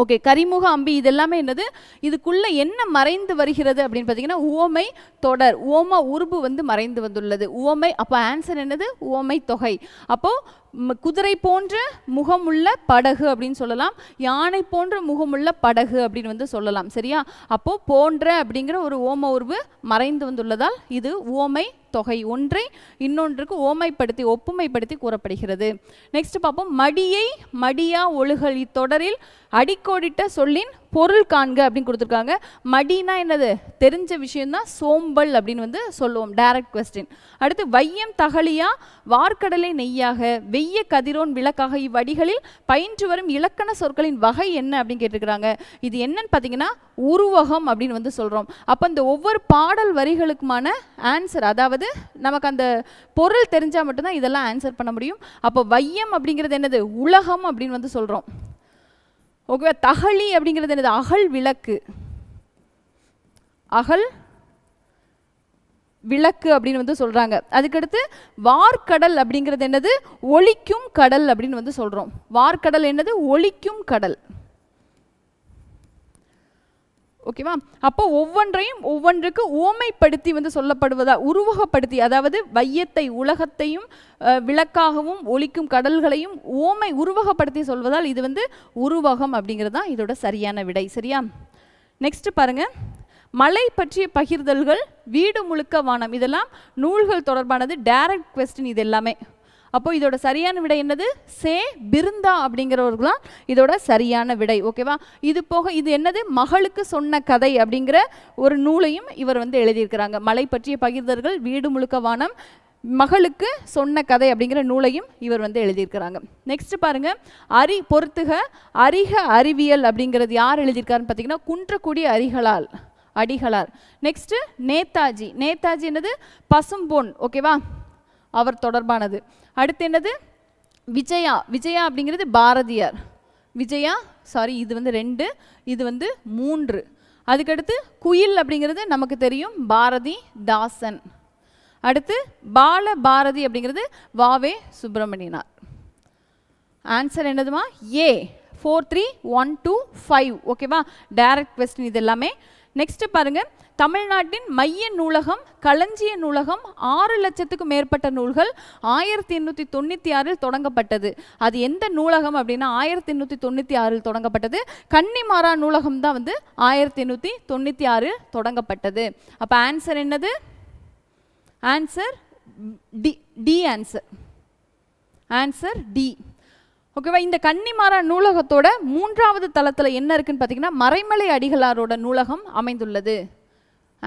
ஓகே. கரிமுக அம்பி இதெல்லாமே என்னது, இதுக்குள்ளே என்ன மறைந்து வருகிறது அப்படின்னு பார்த்தீங்கன்னா உவமை தொடர், உவம உருபு வந்து மறைந்து வந்துள்ளது. உவமை, அப்போ ஆன்சர் என்னது, உவமை தொகை. அப்போது குதிரை போன்ற முகமுள்ள படகு அப்படின்னு சொல்லலாம், யானை போன்ற முகமுள்ள படகு அப்படின்னு வந்து சொல்லலாம். சரியா. அப்போது போன்ற அப்படிங்கிற ஒரு ஓம உருவு மறைந்து வந்துள்ளதால் இது உவமை தொகை. ஒன்றை இன்னொன்றுக்கு ஓமைப்படுத்தி ஒப்புமைப்படுத்தி கூறப்படுகிறது. நெக்ஸ்ட் பார்ப்போம். மடியை, மடியா, ஒழுகல் இத்தொடரில் அடிக்கோடிட்ட சொல்லின் பொருள் காண்க அப்படின்னு கொடுத்துருக்காங்க. மடினா என்னது, தெரிஞ்ச விஷயம்தான், சோம்பல் அப்படின்னு வந்து சொல்லுவோம். Direct question. அடுத்து வையம் தகலியா, வார்க்கடலை நெய்யாக, வெய்ய கதிரோன் விளக்காக இவ்வடிகளில் பயின்று வரும் இலக்கண சொற்களின் வகை என்ன அப்படின்னு கேட்டிருக்கிறாங்க. இது என்னன்னு பார்த்தீங்கன்னா உருவகம் அப்படின்னு வந்து சொல்கிறோம். அப்போ இந்த ஒவ்வொரு பாடல் வரிகளுக்குமான ஆன்சர், அதாவது நமக்கு அந்த பொருள் தெரிஞ்சால் மட்டும்தான் இதெல்லாம் ஆன்சர் பண்ண முடியும். அப்போ வையம் அப்படிங்கிறது என்னது, உலகம் அப்படின்னு வந்து சொல்கிறோம். ஓகே. தகழி அப்படிங்கிறது என்னது, அகல் விளக்கு, அகல் விளக்கு அப்படின்னு வந்து சொல்றாங்க. அதுக்கடுத்து வார்க்கடல் அப்படிங்கிறது என்னது, ஒலிக்கும் கடல் அப்படின்னு வந்து சொல்றோம். வார்க்கடல் என்னது, ஒலிக்கும் கடல். ஓகேவா. அப்போ ஒவ்வொன்றையும் ஒவ்வொன்றுக்கு ஓமைப்படுத்தி வந்து சொல்லப்படுவதா, உருவகப்படுத்தி, அதாவது வையத்தை உலகத்தையும் விளக்காகவும் ஒலிக்கும் கடல்களையும் ஓமை உருவகப்படுத்தி சொல்வதால் இது வந்து உருவகம் அப்படிங்கிறது தான் இதோட சரியான விடை. சரியா. நெக்ஸ்ட் பாருங்க. மலை பற்றிய பகிர்தல்கள், வீடு முழுக்க வானம், இதெல்லாம் நூல்கள் தொடர்பானது. டைரக்ட் கொஸ்டின் இது எல்லாமே. அப்போ இதோட சரியான விடை என்னது, சே பிருந்தா அப்படிங்கிறவர்கள் தான் இதோட சரியான விடை. ஓகேவா. இது போக இது என்னது, மகளுக்கு சொன்ன கதை அப்படிங்கிற ஒரு நூலையும் இவர் வந்து எழுதியிருக்கிறாங்க. மலை பற்றிய பகிர்தல்கள், வீடு முழுக்க வானம், மகளுக்கு சொன்ன கதை அப்படிங்கிற நூலையும் இவர் வந்து எழுதியிருக்கிறாங்க. நெக்ஸ்ட் பாருங்க. பொறுத்துக அறிக அறிவியல் அப்படிங்கிறது யார் எழுதியிருக்காருன்னு பார்த்தீங்கன்னா குன்றக்குடி அடிகளார். நெக்ஸ்ட் நேதாஜி. நேதாஜி என்னது, பசும்பொன். ஓகேவா, அவர் தொடர்பானது. அடுத்து என்னது, விஜயா அப்படிங்கிறது பாரதியார். இது வந்து 2, இது வந்து 3. அதுக்கடுத்து குயில் அப்படிங்கிறது நமக்கு தெரியும், பாரதிதாசன். அடுத்து பாலபாரதி அப்படிங்கிறது வாவே சுப்பிரமணியனார். ஆன்சர் என்னதுமா, ஏ 4, 3, 1, 2, 5. ஓகேவா. டைரக்ட் கொஸ்டின் இது எல்லாமே. நெக்ஸ்ட் பாருங்க. தமிழ்நாட்டின் மைய நூலகம், களஞ்சிய நூலகம், 6 லட்சத்துக்கும் மேற்பட்ட நூல்கள் 1896 தொடங்கப்பட்டது. அது எந்த நூலகம் அப்படின்னா 1896 தொடங்கப்பட்டது. கன்னிமாரா நூலகம் தான் வந்து 1896 தொடங்கப்பட்டது. அப்ப ஆன்சர் என்னது, ஆன்சர் டி. Answer D. ஓகேவா. இந்த கன்னிமாரா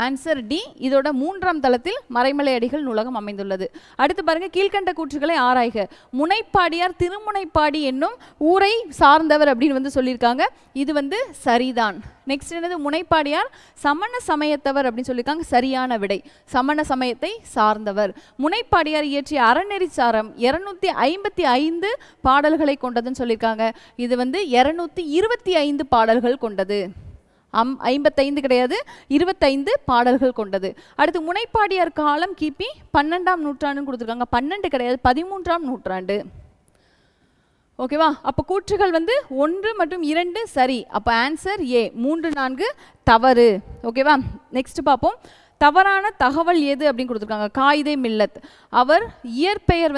ஆன்சர் டி. இதோட 3ஆம் தளத்தில் மறைமலை அடிகள் நூலகம் அமைந்துள்ளது. அடுத்து பாருங்க, கீழ்கண்ட கூற்றுகளை ஆராய்க. முனைப்பாடியார் திருமுனைப்பாடி என்னும் ஊரை சார்ந்தவர் அப்படின்னு சொல்லியிருக்காங்க. இது சரிதான். நெக்ஸ்ட் என்னது, முனைப்பாடியார் சமண சமயத்தவர் அப்படின்னு சொல்லியிருக்காங்க. சரியான விடை, சமண சமயத்தை சார்ந்தவர். முனைப்பாடியார் இயற்றிய அறநெறிச்சாரம் 255 பாடல்களை கொண்டதுன்னு சொல்லியிருக்காங்க. இது 225 பாடல்கள் கொண்டது. 55 கிடையாது, 25 பாடல்கள் கொண்டது. அடுத்து முனைப்பாடியார் காலம் கிபி 12ஆம் நூற்றாண்டுன்னு கொடுத்துருக்காங்க. 12 கிடையாது, 13ஆம் நூற்றாண்டு. ஓகேவா? அப்போ கூற்றுகள் 1 மற்றும் 2 சரி. அப்போ ஆன்சர் ஏ. 3, 4 தவறு. ஓகேவா? நெக்ஸ்ட் பார்ப்போம். தவறான தகவல் எது அப்படின்னு கொடுத்துருக்காங்க. காயிதே மில்லத். அவர் இயற்பெயர்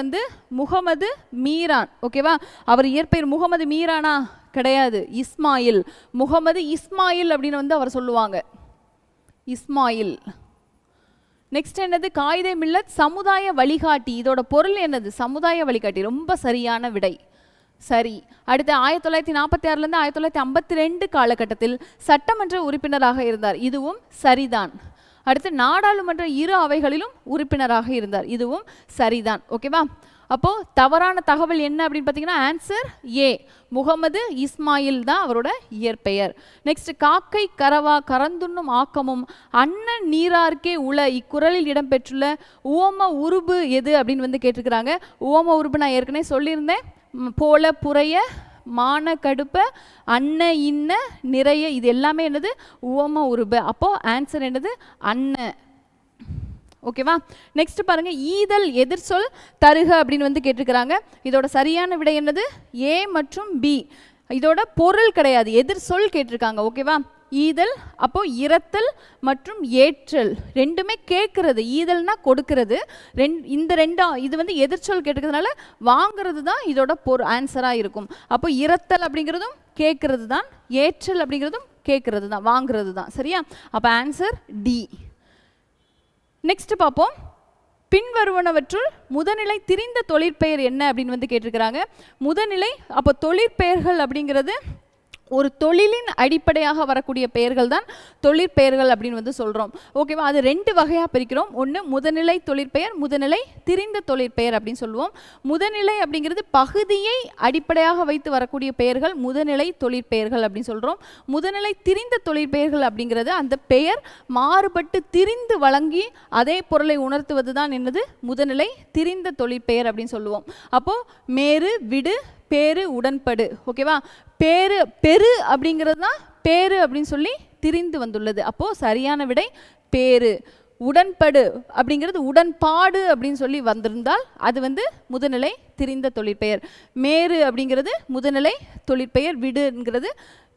முகமது மீரான். ஓகேவா? அவர் இயற்பெயர் முகமது மீரானா? கிடையாது, இஸ்மாயில். முகமது இஸ்மாயில் அப்படின்னு அவர் சொல்லுவாங்க, இஸ்மாயில். நெக்ஸ்ட் என்னது, காயிதே மில்லத் சமுதாய வழிகாட்டி. இதோட பொருள் என்னது? சமுதாய வழிகாட்டி. ரொம்ப சரியான விடை, சரி. அடுத்து 1946 1952 காலகட்டத்தில் சட்டமன்ற உறுப்பினராக இருந்தார். இதுவும் சரிதான். அடுத்து நாடாளுமன்ற இரு அவைகளிலும் உறுப்பினராக இருந்தார். இதுவும் சரிதான். ஓகேவா? அப்போ தவறான தகவல் என்ன அப்படின்னு பார்த்தீங்கன்னா ஆன்சர் ஏ. முகமது இஸ்மாயில் தான் அவரோட இயற்பெயர். நெக்ஸ்ட், காக்கை கரவா கரந்துண்ணும் ஆக்கமும் அண்ணன் நீரார்க்கே உள இக்குறளில் இடம்பெற்றுள்ள உவம உருபு எது அப்படின்னு கேட்டிருக்கிறாங்க. உவம உருபு நான் ஏற்கனவே சொல்லியிருந்தேன். போல புறைய மான கடுப்ப அன்ன இன்ன நிறைய, இது எல்லாமே என்னது? உவம உருபு. அப்போ ஆன்சர் என்னது? அன்ன. ஓகேவா? நெக்ஸ்ட் பாருங்க, ஈதல் எதிர்சொல் தருக அப்படின்னு கேட்டிருக்கிறாங்க. இதோட சரியான விடை என்னது? ஏ மற்றும் பி. இதோட பொருள் கிடையாது, எதிர்சொல் கேட்டிருக்காங்க. ஓகேவா? ஈதல், அப்போ இரத்தல் மற்றும் ஏற்றல் ரெண்டுமே கேட்கறது. ஈதல்னா கொடுக்கறது, இந்த ரெண்டும் இது எதிர்ச்சொல் கேட்டுக்கிறதுனால வாங்கிறது தான் இதோட ஆன்சராக இருக்கும். அப்போ இரத்தல் அப்படிங்கிறதும் கேட்கறது தான், ஏற்றல் அப்படிங்கிறதும் கேட்கறது தான், வாங்கிறது தான். சரியா? அப்போ ஆன்சர் டி. நெக்ஸ்ட் பார்ப்போம். பின்வருவனவற்றுள் முதநிலை திரிந்த தொழிற்பெயர் என்ன அப்படின்னு கேட்டிருக்கிறாங்க. முதநிலை, அப்போ தொழிற்பெயர்கள் அப்படிங்கிறது ஒரு தொழிலின் அடிப்படையாக வரக்கூடிய பெயர்கள் தான் தொழிற்பெயர்கள் அப்படின்னு சொல்கிறோம். ஓகேவா? அது 2 வகையாக பிரிக்கிறோம். ஒன்று முதநிலை தொழிற்பெயர், முதநிலை திரிந்த தொழிற்பெயர் அப்படின்னு சொல்லுவோம். முதநிலை அப்படிங்கிறது பகுதியை அடிப்படையாக வைத்து வரக்கூடிய பெயர்கள் முதநிலை தொழிற்பெயர்கள் அப்படின்னு சொல்கிறோம். முதநிலை திரிந்த தொழிற்பெயர்கள் அப்படிங்கிறது அந்த பெயர் மாறுபட்டு திரிந்து வழங்கி அதே பொருளை உணர்த்துவது தான் என்னது? முதநிலை திரிந்த தொழிற்பெயர் அப்படின்னு சொல்லுவோம். அப்போது மேரு, விடு, பேரு, உடன்படு. ஓகேவா? பேரு, பெரு அப்படிங்கிறது தான் பேரு அப்படின்னு சொல்லி திரிந்து வந்துள்ளது. அப்போது சரியான விடை பேரு. உடன்படு அப்படிங்கிறது உடன்பாடு அப்படின்னு சொல்லி வந்திருந்தால் அது முதநிலை திரிந்த தொழிற்பெயர். மேரு அப்படிங்கிறது முதநிலை தொழிற்பெயர். விடுங்கிறது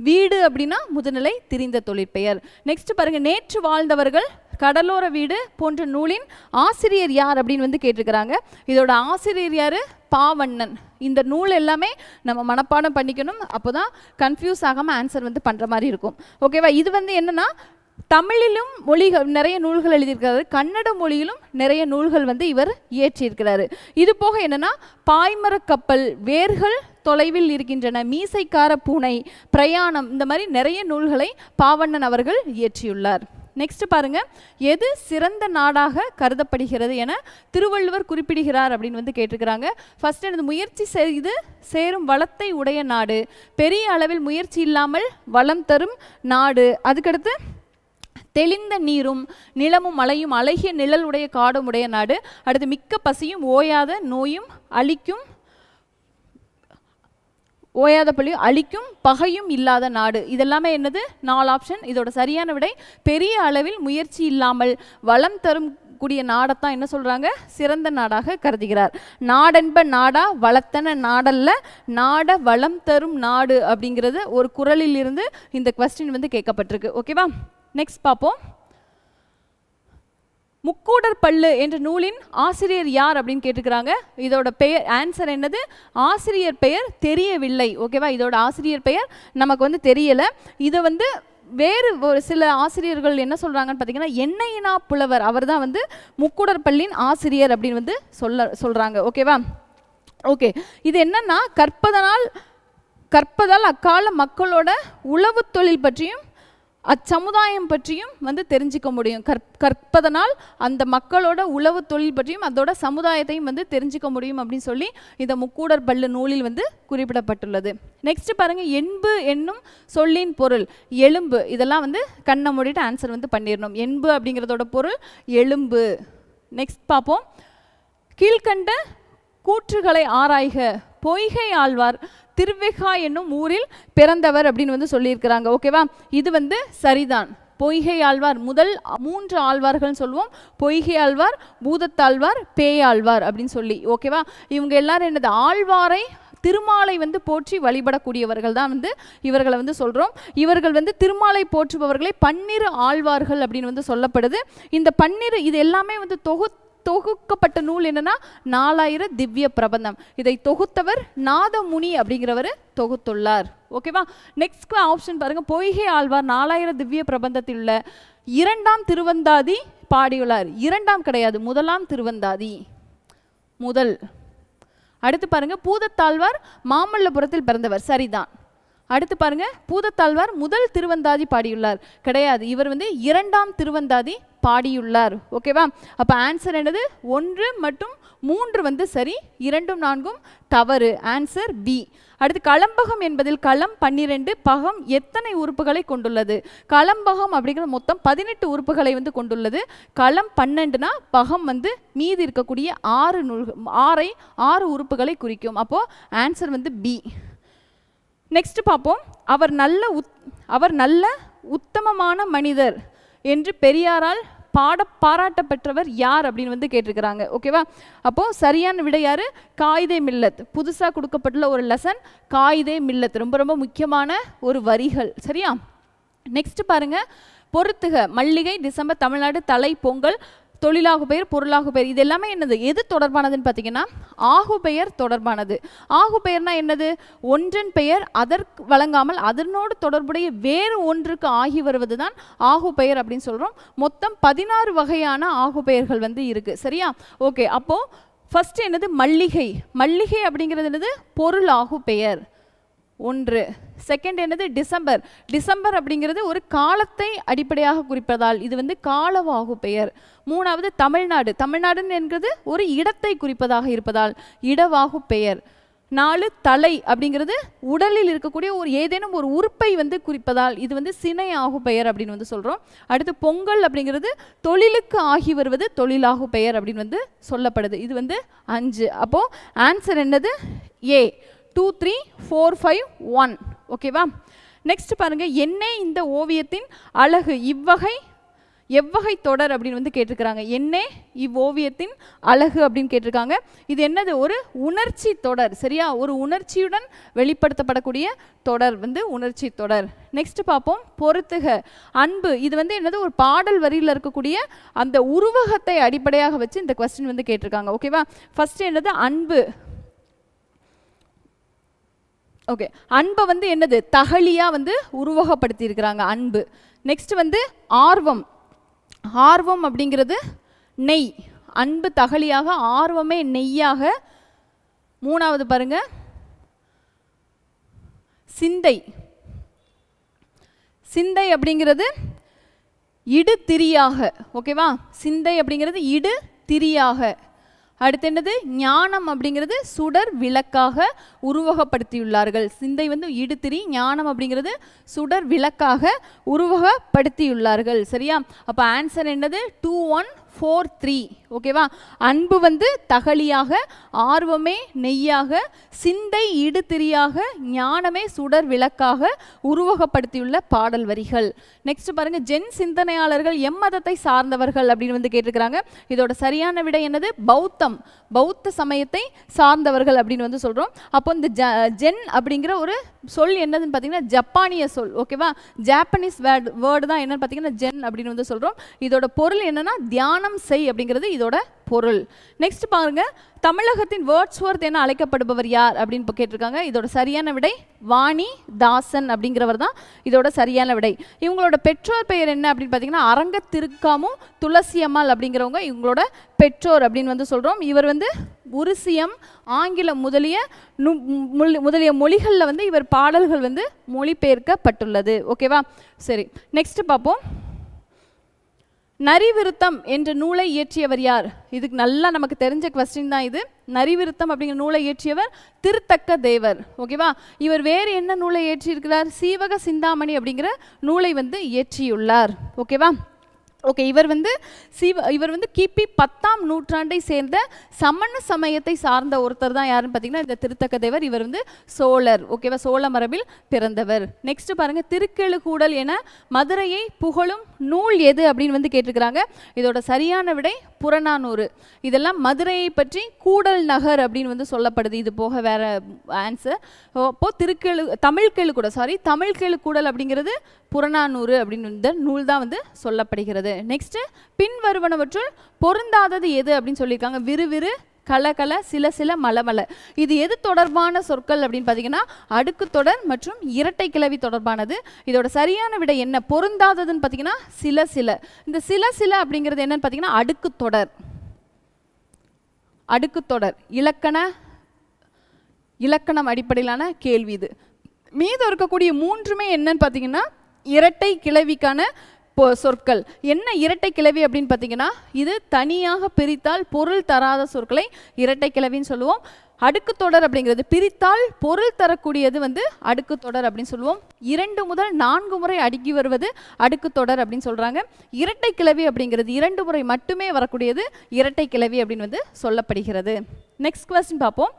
வீடு அப்படின்னா முதநிலை திரிந்த தொழிற்பெயர். நெக்ஸ்ட் பாருங்க, நேற்று வாழ்ந்தவர்கள் கடலோர வீடு போன்ற நூலின் ஆசிரியர் யார் அப்படின்னு கேட்டிருக்கிறாங்க. இதோட ஆசிரியர் யாரு? பாவண்ணன். இந்த நூல் எல்லாமே நம்ம மனப்பாடம் பண்ணிக்கணும், அப்போதான் கன்ஃபியூஸ் ஆகாமல் ஆன்சர் பண்ணுற மாதிரி இருக்கும். ஓகேவா? இது என்னன்னா தமிழிலும் நிறைய நூல்கள் எழுதியிருக்கிறாரு, கன்னட மொழியிலும் நிறைய நூல்கள் இவர் இயற்றியிருக்கிறாரு. இது போக என்னன்னா பாய்மர கப்பல், வேர்கள் தொலைவில் இருக்கின்றன, மீசைக்கார பூனை, பிரயாணம், இந்த மாதிரி நிறைய நூல்களை பாவண்ணன் அவர்கள் இயற்றியுள்ளார். நெக்ஸ்ட் பாருங்க, எது சிறந்த நாடாக கருதப்படுகிறது என திருவள்ளுவர் குறிப்பிடுகிறார் அப்படின்னு கேட்டிருக்கிறாங்க. ஃபர்ஸ்ட் எனது முயற்சி செய்து சேரும் வளத்தை உடைய நாடு, பெரிய அளவில் முயற்சி இல்லாமல் வளம் தரும் நாடு, அதுக்கடுத்து தெளிந்த நீரும் நிலமும் மலையும் அழகிய நிழல் உடைய காடும் உடைய நாடு, அடுத்து மிக்க பசியும் ஓயாத நோயும் ஓயாத பள்ளியும் அழிக்கும் பகையும் இல்லாத நாடு. இதெல்லாமே என்னது? 4 ஆப்ஷன். இதோட சரியான விடை பெரிய அளவில் முயற்சி இல்லாமல் வளம் தரும் கூடிய நாடத்தான் என்ன சொல்றாங்க? சிறந்த நாடாக கருதுகிறார். நாடென்ப நாடா வளத்தன நாடல்ல, நாட வளம் தரும் நாடு அப்படிங்கிறது ஒரு குறளில் இருந்து இந்த கொஸ்டின் கேட்கப்பட்டிருக்கு. ஓகேவா? நெக்ஸ்ட் பார்ப்போம். முக்கூடர் பல்லு என்ற நூலின் ஆசிரியர் யார் அப்படின்னு கேட்டிருக்கிறாங்க. இதோட பெயர் ஆன்சர் என்னது? ஆசிரியர் பெயர் தெரியவில்லை. ஓகேவா? இதோட ஆசிரியர் பெயர் நமக்கு தெரியலை. இதை வேறு ஒரு சில ஆசிரியர்கள் என்ன சொல்கிறாங்கன்னு பார்த்தீங்கன்னா எண்ணெயினா புலவர், அவர் தான் முக்கூடர் பல்லின் ஆசிரியர் அப்படின்னு சொல்கிறாங்க. ஓகேவா? ஓகே, இது என்னன்னா கற்பதால் அக்கால மக்களோட உழவு தொழில் பற்றியும் அச்சமுதாயம் பற்றியும் வந்து தெரிஞ்சிக்க முடியும். கற்பதனால் அந்த மக்களோட உளவு தொழில் பற்றியும் அதோட சமுதாயத்தையும் வந்து தெரிஞ்சிக்க முடியும் அப்படின்னு சொல்லி இந்த முக்கூடர் பல்லு நூலில் வந்து குறிப்பிடப்பட்டுள்ளது. நெக்ஸ்ட் பாருங்க, என்பு என்னும் சொல்லின் பொருள். எலும்பு. இதெல்லாம் வந்து கண்ணை மூடிட்டு ஆன்சர் வந்து பண்ணிடணும். என்பு அப்படிங்கிறதோட பொருள் எலும்பு. நெக்ஸ்ட் பார்ப்போம். கீழ்கண்ட கூற்றுகளை ஆராய்க. பொய்கை ஆழ்வார் திருவெகா என்னும் ஊரில் பிறந்தவர் அப்படின்னு வந்து சொல்லியிருக்கிறாங்க. ஓகேவா, இது வந்து சரிதான். பொய்கை ஆழ்வார் முதல் 3 ஆழ்வார்கள் சொல்லுவோம். பொய்கை ஆழ்வார், பூதத்தாழ்வார், பேயாழ்வார் அப்படின்னு சொல்லி. ஓகேவா, இவங்க எல்லாரும் என்னது, ஆழ்வாரை திருமாலை வந்து போற்றி வழிபடக்கூடியவர்கள் தான் வந்து இவர்களை வந்து சொல்கிறோம். இவர்கள் வந்து திருமாலை போற்றுபவர்களை 12 ஆழ்வார்கள் அப்படின்னு வந்து சொல்லப்படுது. இந்த 12 இது எல்லாமே வந்து தொகுக்கப்பட்ட நூல் என்னன்னா 4000 திவ்ய பிரபந்தம். இதை தொகுத்தவர் நாதமுனி அப்படிங்கிறவர் தொகுத்துள்ளார். ஓகேவா, நெக்ஸ்ட் ஆப்ஷன் பாருங்க. பொய்கை ஆழ்வார் 4000 திவ்ய பிரபந்தத்தில் உள்ள 2ஆம் திருவந்தாதி பாடியுள்ளார். 2ஆம் கிடையாது, 1ஆம் திருவந்தாதி. முதல். அடுத்து பாருங்க, பூதத்தாழ்வார் மாமல்லபுரத்தில் பிறந்தவர். சரிதான். அடுத்து பாருங்க, பூதத்தாழ்வார் முதல் திருவந்தாதி பாடியுள்ளார். கிடையாது, இவர் வந்து 2ஆம் திருவந்தாதி பாடியுள்ளார். ஓகேவா, அப்போ ஆன்சர் என்னது, 1 மற்றும் 3 வந்து சரி, 2ம் 4ம் தவறு. Answer B. அடுத்து, களம்பகம் என்பதில் களம் 12, பகம் எத்தனை உறுப்புகளை கொண்டுள்ளது? களம்பகம் அப்படிங்கிற மொத்தம் 18 உறுப்புகளை வந்து கொண்டுள்ளது. களம் 12னா பகம் வந்து மீதி இருக்கக்கூடிய 6 உறுப்புகளை குறிக்கும். அப்போ ஆன்சர் வந்து பி. நெக்ஸ்ட் பார்ப்போம். அவர் நல்ல உத்தமமான மனிதர் என்று பெரியாரால் பாராட்ட பெற்றவர் யார் அப்படின்னு வந்து கேட்டிருக்கிறாங்க. ஓகேவா, அப்போ சரியான விடை யாரு? காயிதே மில்லத். புதுசாக கொடுக்கப்பட்டுள்ள ஒரு லெசன் காயிதே மில்லத். ரொம்ப ரொம்ப முக்கியமான ஒரு வரிகள். சரியா, நெக்ஸ்ட் பாருங்க. பொறுத்துக. மல்லிகை, டிசம்பர், தமிழ்நாடு, தலை, பொங்கல், தொழிலாகு பெயர், பொருளாகு பெயர். இது எல்லாமே என்னது, எது தொடர்பானதுன்னு பார்த்தீங்கன்னா ஆகு பெயர் தொடர்பானது. ஆகு பெயர்னா என்னது, ஒன்றன் பெயர் அதற்கு வழங்காமல் அதனோடு தொடர்புடைய வேறு ஒன்றுக்கு ஆகி வருவது தான் ஆகு பெயர் அப்படின்னு சொல்கிறோம். மொத்தம் 16 வகையான ஆகு பெயர்கள் வந்து இருக்குது. சரியா, ஓகே. அப்போது ஃபர்ஸ்ட் என்னது, மல்லிகை. மல்லிகை அப்படிங்கிறது என்னது, பொருள் ஆகு பெயர் 1. செகண்ட் என்னது, டிசம்பர். டிசம்பர் அப்படிங்கிறது ஒரு காலத்தை அடிப்படையாக குறிப்பதால் இது வந்து காலவாகு பெயர். 3வது தமிழ்நாடு. தமிழ்நாடுன்னு என்கிறது ஒரு இடத்தை குறிப்பதாக இருப்பதால் இடவாகு பெயர். 4 தலை அப்படிங்கிறது உடலில் இருக்கக்கூடிய ஒரு ஏதேனும் ஒரு உறுப்பை வந்து குறிப்பதால் இது வந்து சினை ஆகு பெயர் அப்படின்னு வந்து சொல்கிறோம். அடுத்து பொங்கல் அப்படிங்கிறது தொழிலுக்கு ஆகி வருவது தொழிலாகு பெயர் அப்படின்னு வந்து சொல்லப்படுது. இது வந்து 5. அப்போது ஆன்சர் என்னது, ஏ. 2 3 4 5 1. ஓகேவா, நெக்ஸ்ட் பாருங்க. என்னே இந்த ஓவியத்தின் அழகு எவ்வகை தொடர் அப்படின்னு வந்து கேட்டிருக்கிறாங்க. என்னே இவ்வோவியத்தின் அழகு அப்படின்னு கேட்டிருக்காங்க. இது என்னது, ஒரு உணர்ச்சி தொடர். சரியா, ஒரு உணர்ச்சியுடன் வெளிப்படுத்தப்படக்கூடிய தொடர் வந்து உணர்ச்சி தொடர். நெக்ஸ்ட் பார்ப்போம். பொறுத்துக. அன்பு. இது வந்து என்னது, ஒரு பாடல் வரியில் இருக்கக்கூடிய அந்த உருவகத்தை அடிப்படையாக வச்சு இந்த கொஸ்டின் வந்து கேட்டிருக்காங்க. ஓகேவா, ஃபர்ஸ்ட் என்னது, அன்பு. ஓகே, அன்பை வந்து என்னது, தகலியாக வந்து உருவகப்படுத்தி இருக்கிறாங்க அன்பு. நெக்ஸ்ட் வந்து ஆர்வம். ஆர்வம் அப்படிங்கிறது நெய். அன்பு தகலியாக, ஆர்வமே நெய்யாக. 3வது பாருங்க, சிந்தை. சிந்தை அப்படிங்கிறது இடு திரியாக. ஓகேவா, சிந்தை அப்படிங்கிறது இடு திரியாக. அடுத்து என்னது, ஞானம் அப்படிங்கிறது சுடர் விளக்காக உருவகப்படுத்தியுள்ளார்கள். சிந்தை வந்து இடுத்திரி, ஞானம் அப்படிங்கிறது சுடர் விளக்காக உருவகப்படுத்தியுள்ளார்கள். சரியா, அப்போ ஆன்சர் என்னது, 2 1 4 3. ஓகேவா, அன்பு வந்து தகலியாக, ஆர்வமே நெய்யாக, சிந்தை இடுத்திரியாக, ஞானமே சுடர் விளக்காக உருவகப்படுத்தியுள்ள பாடல் வரிகள். நெக்ஸ்ட் பாருங்க. ஜென் சிந்தனையாளர்கள் எம்மதத்தை சார்ந்தவர்கள் அப்படின்னு வந்து கேட்டிருக்கிறாங்க. இதோட சரியான விடை என்னது, பௌத்தம். பௌத்த சமயத்தை சார்ந்தவர்கள் அப்படின்னு வந்து சொல்கிறோம். அப்போ இந்த ஜென் அப்படிங்கிற ஒரு சொல் என்னதுன்னு பார்த்தீங்கன்னா ஜப்பானிய சொல். ஓகேவா, ஜாப்பனீஸ் வேர்டு தான் என்னன்னு பார்த்தீங்கன்னா ஜென் அப்படின்னு வந்து சொல்கிறோம். இதோட பொருள் என்னன்னா தியான தானம் செய் அப்படிங்கிறது இதோட பொருள். நெக்ஸ்ட் பாருங்க, தமிழகத்தின் வேர்ட்ஸ்வொர்த் என அழைக்கப்படுபவர் யார் அப்படின்னு கேட்டிருக்காங்க. இதோட சரியான விடை வாணி தாசன் அப்படிங்கிறவர் தான் இதோட சரியான விடை. இவங்களோட பெற்றோர் பெயர் என்ன அப்படின்னு பார்த்தீங்கன்னா அரங்க திருக்காமும் துளசி அம்மாள் அப்படிங்கிறவங்க இவங்களோட பெற்றோர் அப்படின்னு வந்து சொல்கிறோம். இவர் வந்து உருசியம், ஆங்கிலம் முதலிய மொழிகளில் வந்து இவர் பாடல்கள் வந்து மொழிபெயர்க்கப்பட்டுள்ளது. ஓகேவா, சரி நெக்ஸ்ட் பார்ப்போம். நரிவிருத்தம் என்ற நூலை இயற்றியவர் யார்? இதுக்கு நல்லா நமக்கு தெரிஞ்ச கொஸ்டின் தான் இது. நரிவிருத்தம் அப்படிங்கிற நூலை இயற்றியவர் திருத்தக்க தேவர். ஓகேவா, இவர் வேறு என்ன நூலை இயற்றியிருக்கிறார்? சீவக சிந்தாமணி அப்படிங்கிற நூலை வந்து இயற்றியுள்ளார். ஓகேவா, ஓகே, இவர் வந்து கிபி 10ஆம் நூற்றாண்டை சேர்ந்த சமண சமயத்தை சார்ந்த ஒருத்தர் தான் யாருன்னு பார்த்தீங்கன்னா இந்த திருத்தக்க தேவர். இவர் வந்து சோழர். ஓகேவா, சோழ மரபில் பிறந்தவர். நெக்ஸ்ட் பாருங்க, திருக்கெழுகூடல் என மதுரையை புகழும் நூல் எது அப்படின்னு வந்து கேட்டிருக்கிறாங்க. இதோட சரியான விடை புறநானூறு. இதெல்லாம் மதுரையை பற்றி கூடல் நகர் அப்படின்னு வந்து சொல்லப்படுது. இது போக வேற ஆன்சர். அப்போ தமிழ் கெழுகூடல் அப்படிங்கிறது புறநானூறு அப்படின்னு இந்த நூல் தான் வந்து சொல்லப்படுகிறது. நெக்ஸ்ட், பின்வருவனவற்றுள் பொருந்தாதது எது அப்படின்னு சொல்லியிருக்காங்க. விறுவிறு, கலகல, சில சில, மலமல. இது எது தொடர்பான சொற்கள் அப்படின்னு பார்த்தீங்கன்னா அடுக்கு தொடர் மற்றும் இரட்டை கிளவி தொடர்பானது. இதோட சரியான விடை என்ன? பொருந்தாததுன்னு பார்த்தீங்கன்னா சில சில. இந்த சில சில அப்படிங்கிறது என்னன்னு பார்த்தீங்கன்னா அடுக்கு தொடர் இலக்கணம் அடிப்படையிலான கேள்வி இது. மீதம் இருக்கக்கூடிய மூன்றுமே என்னன்னு பார்த்தீங்கன்னா இரட்டை கிளவிக்கான சொற்கள். என்ன இரட்டை கிளவி அப்படின்னு பார்த்தீங்கன்னா இது தனியாக பிரித்தால் பொருள் தராத சொற்களை இரட்டை கிளவின்னு சொல்லுவோம். அடுக்கு தொடர் அப்படிங்கிறது பிரித்தால் பொருள் தரக்கூடியது வந்து அடுக்கு தொடர் அப்படின்னு சொல்லுவோம். 2 முதல் 4 முறை அடுக்கி வருவது அடுக்கு தொடர் அப்படின்னு சொல்றாங்க. இரட்டை கிளவி அப்படிங்கிறது 2 முறை மட்டுமே வரக்கூடியது இரட்டை கிளவி அப்படின்னு வந்து சொல்லப்படுகிறது. நெக்ஸ்ட் क्वेश्चन பார்ப்போம்.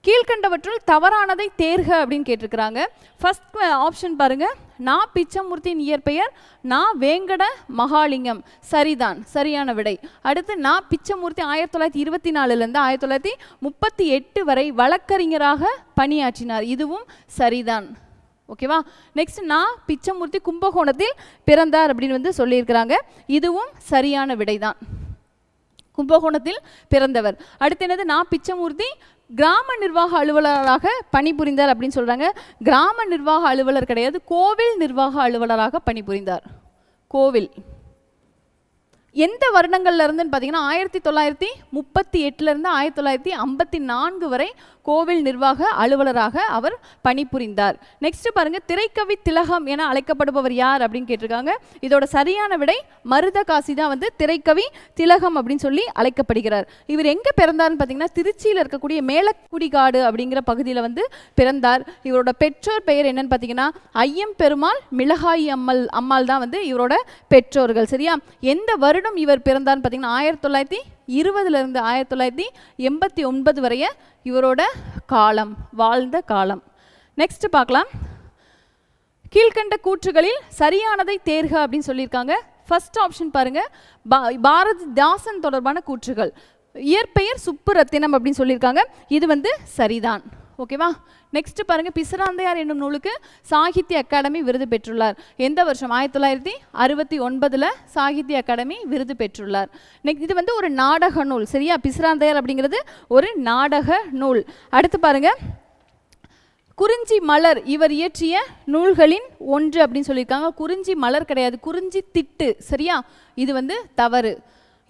கீழ்கண்டவற்றுள் தவறானதை தேர்க அப்படின்னு கேட்டிருக்கிறாங்க. ஃபர்ஸ்ட் ஆப்ஷன் பாருங்க, நா பிச்சமூர்த்தியின் இயற்பெயர் நா வேங்கட மகாலிங்கம். சரிதான், சரியான விடை. அடுத்து நா பிச்சமூர்த்தி 1924 1938 வரை வழக்கறிஞராக பணியாற்றினார். இதுவும் சரிதான். ஓகேவா, நெக்ஸ்ட் நா பிச்சமூர்த்தி கும்பகோணத்தில் பிறந்தார் அப்படின்னு வந்து சொல்லியிருக்கிறாங்க. இதுவும் சரியான விடைதான், கும்பகோணத்தில் பிறந்தவர். அடுத்து என்னது, நா பிச்சமூர்த்தி கிராம நிர்வாக அலுவலராக பணிபுரிந்தார் அப்படின்னு சொல்றாங்க. கிராம நிர்வாக அலுவலர் கிடையாது, கோவில் நிர்வாக அலுவலராக பணிபுரிந்தார். கோவில் எந்த வருடங்கள்ல இருந்துன்னு பார்த்தீங்கன்னா 1938 இருந்து 1954 வரை கோவில் நிர்வாக அலுவலராக அவர் பணிபுரிந்தார். நெக்ஸ்ட் பாருங்க, திரைக்கவி திலகம் என அழைக்கப்படுபவர் யார் அப்படின்னு கேட்டிருக்காங்க. இதோட சரியான விடை மருதகாசி தான் வந்து திரைக்கவி திலகம் அப்படின்னு சொல்லி அழைக்கப்படுகிறார். இவர் எங்க பிறந்தார்னு பார்த்தீங்கன்னா திருச்சியில் இருக்கக்கூடிய மேலக்குடிகாடு அப்படிங்கிற பகுதியில் வந்து பிறந்தார். இவரோட பெற்றோர் பெயர் என்னன்னு பார்த்தீங்கன்னா ஐயம் பெருமாள், மிளகாய் அம்மாள் தான் வந்து இவரோட பெற்றோர்கள். சரியா, எந்த வருடம் இவர் பிறந்தார்னு பார்த்தீங்கன்னா 1920 இருந்து 1989 வரைய இவரோட வாழ்ந்த காலம். நெக்ஸ்ட் பார்க்கலாம். கீழ்கண்ட கூற்றுகளில் சரியானதை தேர்க அப்படின்னு சொல்லியிருக்காங்க. ஃபர்ஸ்ட் ஆப்ஷன் பாருங்க, பாரதிதாசன் தொடர்பான கூற்றுகள். இயற்பெயர் சுப்புரத்தினம் அப்படின்னு சொல்லியிருக்காங்க. இது வந்து சரிதான். ஓகேவா, நெக்ஸ்ட் பாருங்க, பிசிராந்தையார் என்னும் நூலுக்கு சாகித்ய அகாடமி விருது பெற்றுள்ளார். எந்த வருஷம்? 1969 சாகித்ய அகாடமி விருது பெற்றுள்ளார். இது வந்து ஒரு நாடக நூல். சரியா, பிசிராந்தையார் அப்படிங்கிறது ஒரு நாடக நூல். அடுத்து பாருங்க, குறிஞ்சி மலர் இவர் இயற்றிய நூல்களின் ஒன்று அப்படின்னு சொல்லியிருக்காங்க. குறிஞ்சி மலர் கிடையாது, குறிஞ்சி திட்டு. சரியா, இது வந்து தவறு.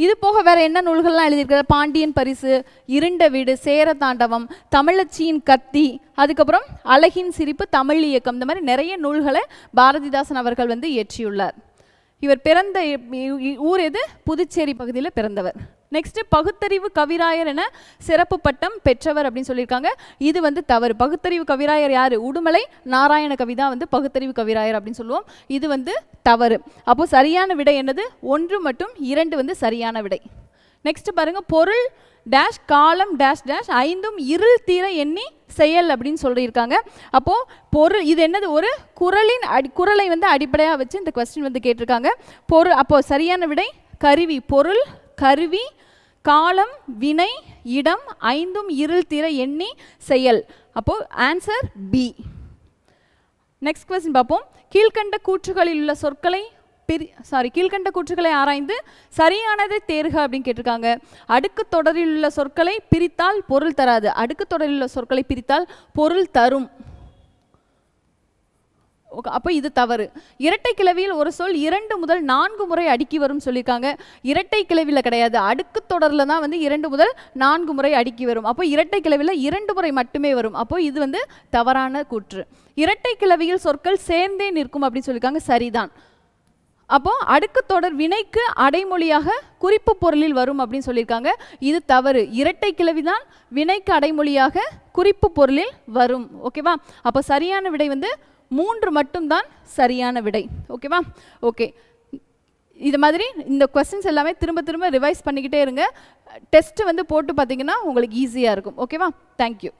இது போக வேற என்ன நூல்கள்லாம் எழுதியிருக்கிறார்? பாண்டியன் பரிசு, இருண்ட வீடு, சேர தாண்டவம், தமிழச்சியின் கத்தி, அதுக்கப்புறம் அழகின் சிரிப்பு, தமிழ் இயக்கம், இந்த மாதிரி நிறைய நூல்களை பாரதிதாசன் அவர்கள் வந்து இயற்றியுள்ளார். இவர் பிறந்த ஊர் எது? புதுச்சேரி பகுதியில் பிறந்தவர். நெக்ஸ்ட், பகுத்தறிவு கவிராயர் என சிறப்பு பட்டம் பெற்றவர் அப்படின்னு சொல்லியிருக்காங்க. இது வந்து தவறு. பகுத்தறிவு கவிராயர் யாரு? உடுமலை நாராயண கவி தான் வந்து பகுத்தறிவு கவிராயர் அப்படின்னு சொல்லுவோம். இது வந்து தவறு. அப்போ சரியான விடை என்னது? 1 மற்றும் 2 வந்து சரியான விடை. நெக்ஸ்ட் பாருங்க, பொருள் டேஷ் காலம் டேஷ் டேஷ் 5 இருள் தீர எண்ணி செயல் அப்படின்னு சொல்லியிருக்காங்க. அப்போ பொருள் இது என்னது? ஒரு குறளை வந்து அடிப்படையாக வச்சு இந்த கொஸ்டின் வந்து கேட்டிருக்காங்க. பொருள், அப்போ சரியான விடை கருவி. பொருள், கருவி, காலம், வினை, இடம், 5 இருள் தீர எண்ணி செயல். அப்போ ஆன்சர் பி. நெக்ஸ்ட் கொஸ்டின் பார்ப்போம். கீழ்கண்ட கூற்றுகளில் உள்ள சொற்களை கீழ்கண்ட கூற்றுகளை ஆராய்ந்து சரியானதை தேர்க அப்படின்னு கேட்டிருக்காங்க. அடுக்கு தொடரில் உள்ள சொற்களை பிரித்தால் பொருள் தராது. அடுக்கு தொடரில் உள்ள சொற்களை பிரித்தால் பொருள் தரும். அப்போ இது தவறு. இரட்டை கிளவியில் ஒரு சொல் 2 முதல் 4 முறை அடுக்கி வரும் சொல்லியிருக்காங்க. இரட்டை கிளவியில் கிடையாது, அடுக்கு தொடரில் தான் வந்து 2 முதல் 4 முறை அடுக்கி வரும். அப்போ இரட்டை கிளவியில் 2 முறை மட்டுமே வரும். அப்போ இது வந்து தவறான கூற்று. இரட்டை கிளவியில் சொற்கள் சேர்ந்தே நிற்கும் அப்படின்னு சொல்லியிருக்காங்க. சரிதான். அப்போ அடுக்கு தொடர் வினைக்கு அடைமொழியாக குறிப்பு பொருளில் வரும் அப்படின்னு சொல்லியிருக்காங்க. இது தவறு. இரட்டை கிளவிதான் வினைக்கு அடைமொழியாக குறிப்பு பொருளில் வரும். ஓகேவா? அப்போ சரியான விடை வந்து 3 மட்டும்தான் சரியான விடை. ஓகேவா? ஓகே, இது மாதிரி இந்த கொஸ்டின்ஸ் எல்லாமே திரும்ப திரும்ப ரிவைஸ் பண்ணிக்கிட்டே இருங்க. டெஸ்ட் வந்து போட்டு பார்த்தீங்கன்னா உங்களுக்கு ஈஸியாக இருக்கும். ஓகேவா? தேங்க்யூ.